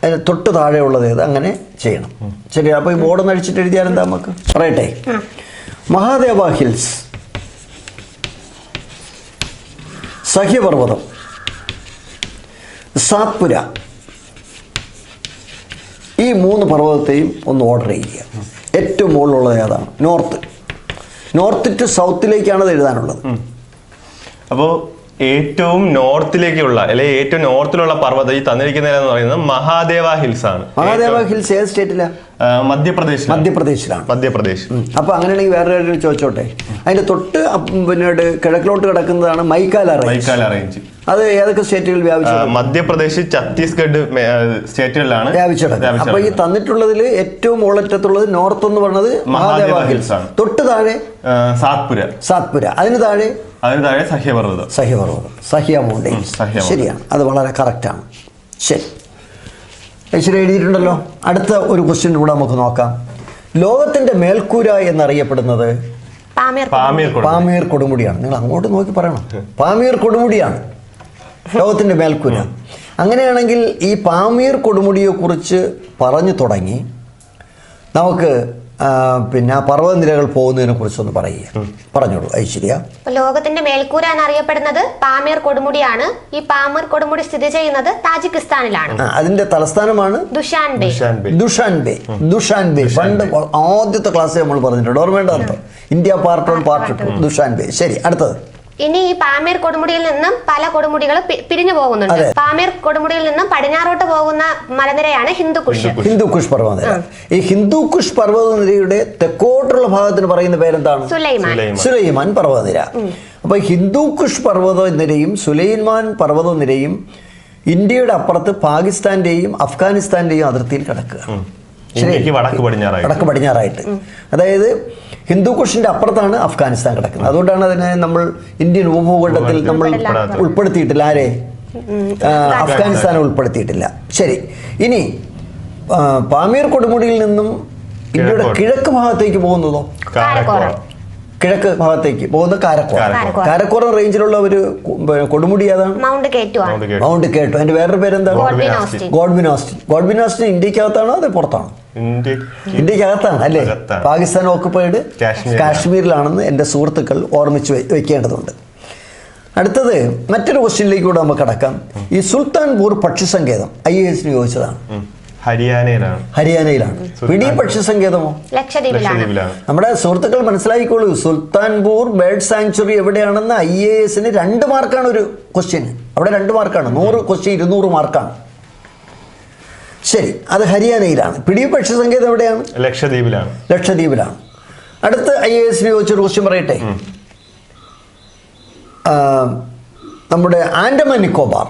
അതിന് തൊട്ട് താഴെയുള്ളത് ഏത്, അങ്ങനെ ചെയ്യണം. ശരി, അപ്പോൾ ഈ ബോർഡ് നടിച്ചിട്ട് എഴുതിയാൽ എന്താ നമുക്ക് പറയട്ടെ. മഹാദേവ ഹിൽസ്, സഹ്യപർവ്വതം, സാത്പുര, ഈ 3 പർവ്വതത്തെയും ഒന്ന് ഓർഡർ ചെയ്യുക. ഏറ്റവും മുകളിലുള്ളത് ഏതാണ്? നോർത്ത് ടു സൗത്തിലേക്കാണ് അത് എഴുതാനുള്ളത്. അപ്പോൾ ഏറ്റവും നോർത്തിലേക്കുള്ള അല്ലെങ്കിൽ ഏറ്റവും നോർത്തിലുള്ള പർവ്വതം ഈ തന്നിരിക്കുന്നതെന്ന് പറയുന്നത് മഹാദേവ ഹിൽസ് ആണ്. മഹാദേവ ഹിൽസ് ഏത് സ്റ്റേറ്റിലാണ്? മധ്യപ്രദേശ്. അപ്പൊ അങ്ങനെയാണെങ്കിൽ വേറെ ചോദിച്ചോട്ടെ, അതിന്റെ തൊട്ട് പിന്നീട് കിഴക്കിലോട്ട് കിടക്കുന്നതാണ് മൈക്കാല റേഞ്ച്. അത് ഏതൊക്കെ സ്റ്റേറ്റുകൾ വ്യാപിച്ചു? മധ്യപ്രദേശ്, ഛത്തീസ്ഗഡ് സ്റ്റേറ്റുകളിലാണ് വ്യാപിച്ചത്. അപ്പൊ ഈ തന്നിട്ടുള്ളതിൽ ഏറ്റവും മുകളറ്റത്തുള്ളത് നോർത്ത് എന്ന് പറയുന്നത് മഹാദേവ ഹിൽസ് ആണ്. തൊട്ട് താഴെ സാത്പുര, അതിന് താഴെ സഹ്യപർവ്വതം, സഹ്യ മൗണ്ടെയിൻസ്. ശരിയാണ്, അത് വളരെ കറക്റ്റാണ്. ശരി, എഴുതിയിട്ടുണ്ടല്ലോ. അടുത്ത ഒരു ക്വസ്റ്റ്യൻ കൂടെ നമുക്ക് നോക്കാം. ലോകത്തിന്റെ മേൽക്കൂര എന്നറിയപ്പെടുന്നത് പാമീർ കൊടുമുടിയാണ്. നിങ്ങൾ അങ്ങോട്ട് നോക്കി പറയണം. പാമീർ കൊടുമുടിയാണ് ലോകത്തിന്റെ മേൽക്കൂര. അങ്ങനെയാണെങ്കിൽ ഈ പാമീർ കൊടുമുടിയെ കുറിച്ച് പറഞ്ഞു തുടങ്ങി നമുക്ക് പിന്നെ ആ പർവ്വതനിരകൾ പോകുന്നതിനെ കുറിച്ചൊന്ന് പറഞ്ഞോളൂ ഐശ്വര്യ. ലോകത്തിന്റെ മേൽക്കൂര എന്നറിയപ്പെടുന്നത് പാമീർ കൊടുമുടിയാണ്. ഈ പാമീർ കൊടുമുടി സ്ഥിതി ചെയ്യുന്നത് താജിക്കിസ്ഥാനിലാണ്. അതിന്റെ തലസ്ഥാനമാണ് ദുഷാൻബേ. പണ്ട് ആദ്യത്തെ ക്ലാസ്സിൽ നമ്മൾ പറഞ്ഞിട്ടുണ്ട്, ഓർമ്മേണ്ട അർത്ഥം. India part 1 part 2 ദുഷാൻബേ. ശരി, അടുത്തത്. ഇനി ഈ പാമീർ കൊടുമുടിയിൽ നിന്നും പല കൊടുമുടികൾ പിരിഞ്ഞു പോകുന്നുണ്ട്. പാമീർ കൊടുമുടിയിൽ നിന്നും പടിഞ്ഞാറോട്ട് പോകുന്ന മലനിരയാണ് ഹിന്ദുക്കുഷ് പർവ്വതനിര. ഈ ഹിന്ദുക്കുഷ് പർവ്വതനിരയുടെ തെക്കോട്ടുള്ള ഭാഗത്തിന് പറയുന്ന പേരെന്താണ്? സുലൈമാൻ പർവ്വതനിര. അപ്പൊ ഹിന്ദുക്കുഷ് പർവ്വതനിരയും സുലൈമാൻ പർവ്വതനിരയും ഇന്ത്യയുടെ അപ്പുറത്ത് പാകിസ്ഥാന്റെയും അഫ്ഗാനിസ്ഥാന്റെയും അതിർത്തിയിൽ കിടക്കുക, വടക്ക് പടിഞ്ഞാറായിട്ട്. അതായത് ഹിന്ദുക്കുഷിന്റെ അപ്പുറത്താണ് അഫ്ഗാനിസ്ഥാൻ കിടക്കുന്നത്. അതുകൊണ്ടാണ് അതിനെ നമ്മൾ ഇന്ത്യൻ ഉപഭൂഖണ്ഡത്തിൽ നമ്മൾ ഉൾപ്പെടുത്തിയിട്ടില്ല. ആരെ? അഫ്ഗാനിസ്ഥാനെ ഉൾപ്പെടുത്തിയിട്ടില്ല. ശരി, ഇനി പാമീർ കൊടുമുടിയിൽ നിന്നും ഇന്ത്യയുടെ കിഴക്ക് ഭാഗത്തേക്ക് പോകുന്നതോ? കിഴക്ക് ഭാഗത്തേക്ക് പോകുന്ന കാരക്കോറം റേഞ്ചിലുള്ള ഒരു കൊടുമുടി ഏതാണ്? മൗണ്ട് കേട്ടു. അതിന്റെ വേറൊരു പേരെന്താണ്? Godwin Austin. ഇന്ത്യക്കകത്താണോ അതോ പുറത്താണോ? ഇന്ത്യക്കകത്താണ് അല്ലേ? പാകിസ്ഥാൻ ഓക്കുപ്പൈഡ് കാശ്മീരിലാണെന്ന് എൻ്റെ സുഹൃത്തുക്കൾ ഓർമ്മിച്ച് വെക്കേണ്ടതുണ്ട്. അടുത്തത് മറ്റൊരു ക്വസ്റ്റ്യനിലേക്ക് കൂടെ നമുക്ക് കടക്കാം. ഈ സുൽത്താൻപൂർ പക്ഷി സങ്കേതം IAS ചോദിച്ചതാണ്. ഹരിയാനയിലാണ്. പിടി പക്ഷി സങ്കേതമോ? ലക്ഷദ്വീപിലാണ്. നമ്മുടെ സുഹൃത്തുക്കൾ മനസ്സിലാക്കിക്കോളൂ, സുൽത്താൻപൂർ ബേർഡ് സാങ്ച്വറി എവിടെയാണെന്ന് IAS 2 മാർക്കാണ് ഒരു ക്വസ്റ്റ്യൻ. അവിടെ 2 മാർക്കാണ്. 100 ക്വസ്റ്റ്യൻ 200 മാർക്കാണ്. ശരി, അത് ഹരിയാനയിലാണ്. പിടി പക്ഷി സങ്കേതം എവിടെയാണ്? ലക്ഷദ്വീപിലാണ്. അടുത്ത IAS ചോദിച്ചൊരു ക്വസ്റ്റ്യൻ പറയട്ടെ. നമ്മുടെ ആൻഡമാൻ നിക്കോബാർ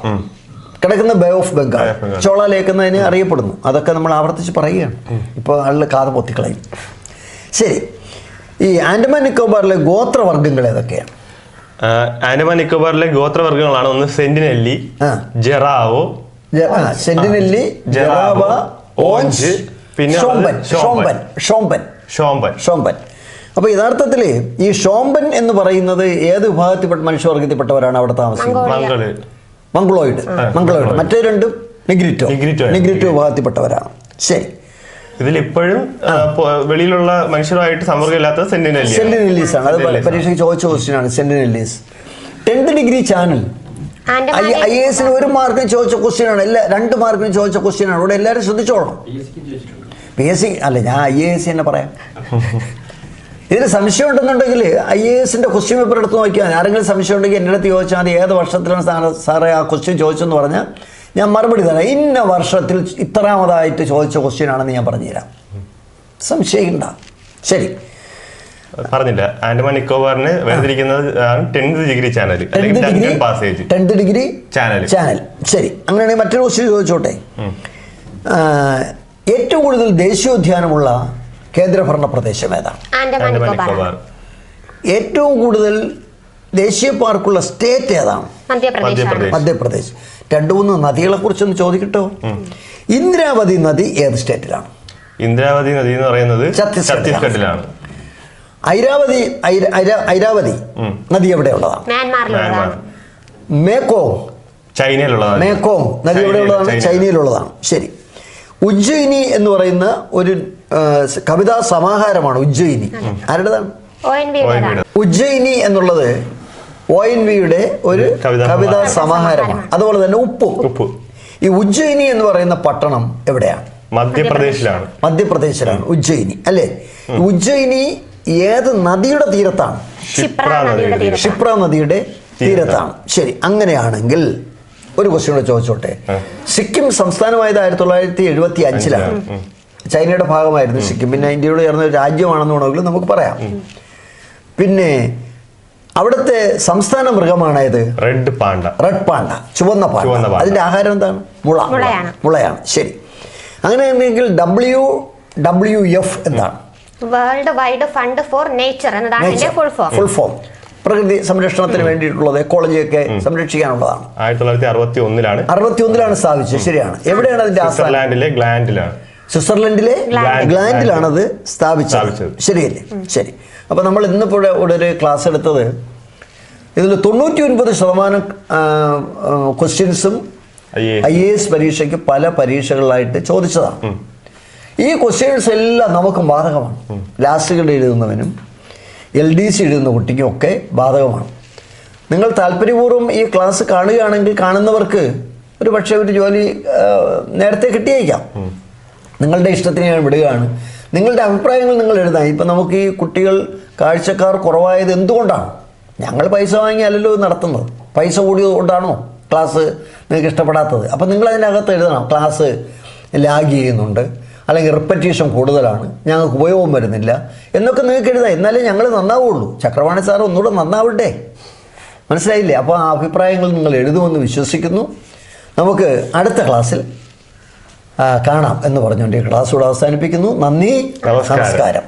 കിടക്കുന്ന ബേ ഓഫ് ബംഗാൾ, ചോള ലേക്ക് എന്നതിന് അറിയപ്പെടുന്നു. അതൊക്കെ നമ്മൾ ആവർത്തിച്ച് പറയുകയാണ്. ഇപ്പോൾ ആളുടെ കാത് പൊത്തിക്കളയും. ശരി, ഈ ആൻഡമാൻ നിക്കോബാറിലെ ഗോത്രവർഗ്ഗങ്ങൾ ഏതൊക്കെയാണ്? ആൻഡമാൻ നിക്കോബാറിലെ ഗോത്രവർഗ്ഗങ്ങളാണ് ഒന്ന് സെന്റിനെല്ലി, ജറാവോ, ജറാവ, ഓഞ്ച്, പിന്നെ ഷോംബൻ ഷോംബൻ ഷോംബൻ ഷോംബൻ ഷോംബൻ. അപ്പോൾ യഥാർത്ഥത്തിൽ ഈ ഷോംബൻ എന്ന് പറയുന്നത് ഏത് വിഭാഗത്തിൽപ്പെട്ട മനുഷ്യവർഗത്തിൽപ്പെട്ടവരാണ് അവിടെ താമസിക്കുന്നത്? മംഗള് മംഗളോയിഡ്. മറ്റേ രണ്ടും നെഗ്രിറ്റോ വിഭാഗത്തിൽപ്പെട്ടവരാണ്. ശരി. ഇതിൽ ഇപ്പോഴും വെളിയിലുള്ള മനുഷ്യരുമായിട്ട് സമ്പർക്കമില്ലാത്ത സെന്റിനെല്ലീസ് ആണ്. അത് പരീക്ഷയ്ക്ക് ചോദിച്ച ക്വസ്റ്റ്യൻ ആണ്. സെന്റിനെല്ലീസ് 10th ഡിഗ്രി ചാനൽ IAS 1 മാർക്കിന് ചോദിച്ച ക്വസ്റ്റ്യൻ ആണ്. 2 മാർക്കിന് ചോദിച്ച ക്വസ്റ്റ്യൻ ആണ്. ഇവിടെ എല്ലാവരും ശ്രദ്ധിച്ചോളണം. PSC അല്ല, ഞാൻ IAS തന്നെ പറയാം. ഇതിന് സംശയം ഉണ്ടെന്നുണ്ടെങ്കിൽ IAS ക്വസ്റ്റ്യൻ പേപ്പർ എടുത്ത് നോക്കിയാൽ ആരെങ്കിലും സംശയം ഉണ്ടെങ്കിൽ എൻ്റെ അടുത്ത് ചോദിച്ചാൽ അത് ഏത് വർഷത്തിലാണ് സാറേ ആ ക്വസ്റ്റ്യൻ ചോദിച്ചെന്ന് പറഞ്ഞാൽ ഞാൻ മറുപടി തരാം. ഇന്ന വർഷത്തിൽ ഇത്രാമതായിട്ട് ചോദിച്ച ക്വസ്റ്റ്യൻ ആണെന്ന് ഞാൻ പറഞ്ഞുതരാം. സംശയിക്കണ്ട. ശരി, പറഞ്ഞില്ല. ആൻഡമാൻ നിക്കോബാറിന് വേർതിരിക്കുന്നത് 10th degree channel, 10th degree channel. ശരി, അങ്ങനെയാണെങ്കിൽ മറ്റൊരു ക്വസ്റ്റ്യൻ ചോദിച്ചോട്ടെ. ഏറ്റവും കൂടുതൽ ദേശീയോദ്യാനമുള്ള കേന്ദ്രഭരണ പ്രദേശം ഏതാണ്? ആൻഡമാൻ നിക്കോബാർ. ഏറ്റവും കൂടുതൽ ദേശീയ പാർക്കുള്ള സ്റ്റേറ്റ് ഏതാണ്? മധ്യപ്രദേശ്. 2-3 നദികളെ കുറിച്ചൊന്ന് ചോദിക്കട്ടോ. ഇന്ദ്രാവതി നദി ഏത് സ്റ്റേറ്റിലാണ്? ഇന്ദ്രാവതി നദി എന്ന് പറയുന്നത് ഛത്തീസ്ഗഡിലാണ്. ഐരാവതി നദി എവിടെയുള്ളതാണ്? മേക്കോങ് നദി എവിടെയുള്ളതാണ്? ചൈനയിലുള്ളതാണ്. ശരി. ഉജ്ജയിനി എന്ന് പറയുന്ന ഒരു കവിതാ സമാഹാരമാണ് ഉജ്ജയിനി. ആരുടേതാണ്? ഉജ്ജയിനി എന്നുള്ളത് ONVയുടെ ഒരു കവിതാ സമാഹാരമാണ്. അതുപോലെ തന്നെ ഉപ്പ്. ഈ ഉജ്ജയിനി എന്ന് പറയുന്ന പട്ടണം എവിടെയാണ്? മധ്യപ്രദേശിലാണ് ഉജ്ജയിനി, അല്ലേ? ഉജ്ജയിനി ഏത് നദിയുടെ തീരത്താണ്? ക്ഷിപ്ര നദിയുടെ തീരത്താണ്. ശരി, അങ്ങനെയാണെങ്കിൽ ഒരു ക്വസ്റ്റ്യൻ കൂടെ ചോദിച്ചോട്ടെ. സിക്കിം സംസ്ഥാനമായത് 1975-ലാണ്. ചൈനയുടെ ഭാഗമായിരുന്നു സിക്കിം. പിന്നെ ഇന്ത്യയോട് ചേർന്ന ഒരു രാജ്യമാണെന്ന് വേണമെങ്കിലും നമുക്ക് പറയാം. പിന്നെ അവിടുത്തെ സംസ്ഥാന മൃഗമാണേത്? റെഡ് പാണ്ട, ചുവന്ന പാണ്ട. അതിന്റെ ആഹാരം എന്താണ്? മുളയാണ്. ശരി, അങ്ങനെയാണെങ്കിൽ WWF എന്താണ്? World wide fund for nature എന്നതാണ് ഇതിന്റെ ഫുൾ ഫോം. പ്രകൃതി സംരക്ഷണത്തിന് വേണ്ടിയിട്ടുള്ളത്, എക്കോളജിയൊക്കെ സംരക്ഷിക്കാനുള്ളതാണ്. 1961-ലാണ് സ്ഥാപിച്ചത്. ശരിയാണ്. എവിടെയാണ് അതിന്റെ സ്വിറ്റ്സർലൻഡിലെ ഗ്ലാൻഡിലാണ് അത് സ്ഥാപിച്ചത്. ശരിയല്ലേ? ശരി. അപ്പൊ നമ്മൾ ഇന്നിപ്പോൾ ഒരു ക്ലാസ് എടുത്തത് ഇതിൽ 99% ക്വസ്റ്റ്യൻസും IAS പരീക്ഷയ്ക്ക് പല പരീക്ഷകളിലായിട്ട് ചോദിച്ചതാണ്. ഈ ക്വസ്റ്റ്യൻസ് എല്ലാം നമുക്ക് ബാധകമാണ്. ലാസ്റ്റ് ഗ്രേഡ് എഴുതുന്നവനും LDC എഴുതുന്ന കുട്ടിക്കും ഒക്കെ ബാധകമാണ്. നിങ്ങൾ താല്പര്യപൂർവ്വം ഈ ക്ലാസ് കാണുകയാണെങ്കിൽ കാണുന്നവർക്ക് ഒരു പക്ഷേ ഒരു ജോലി നേരത്തെ കിട്ടിയേക്കാം. നിങ്ങളുടെ ഇഷ്ടത്തിന് ഞാൻ വിടുകയാണ്. നിങ്ങളുടെ അഭിപ്രായങ്ങൾ നിങ്ങൾ എഴുതാം. ഇപ്പം നമുക്ക് ഈ കുട്ടികൾ കാഴ്ചക്കാർ കുറവായത് എന്തുകൊണ്ടാണ്? ഞങ്ങൾ പൈസ വാങ്ങിയല്ലോ നടത്തുന്നത്. പൈസ കൂടിയതുകൊണ്ടാണോ ക്ലാസ് നിങ്ങൾക്ക് ഇഷ്ടപ്പെടാത്തത്? അപ്പം നിങ്ങൾ അതിനകത്ത് എഴുതണം, ക്ലാസ് ലാഗ് ചെയ്യുന്നുണ്ട്, അല്ലെങ്കിൽ റിപ്പറ്റീഷൻ കൂടുതലാണ്, ഞങ്ങൾക്ക് ഉപയോഗം വരുന്നില്ല എന്നൊക്കെ നിങ്ങൾക്ക് എഴുതാം. എന്നാലേ ഞങ്ങൾ നന്നാവുള്ളൂ. ചക്രവാണി സാർ ഒന്നുകൂടെ നന്നാവട്ടെ. മനസ്സിലായില്ലേ? അപ്പോൾ ആ അഭിപ്രായങ്ങൾ നിങ്ങൾ എഴുതുമെന്ന് വിശ്വസിക്കുന്നു. നമുക്ക് അടുത്ത ക്ലാസ്സിൽ കാണാം എന്ന് പറഞ്ഞുകൊണ്ട് ഈ ക്ലാസ് കൂടെ അവസാനിപ്പിക്കുന്നു. നന്ദി, നമസ്കാരം.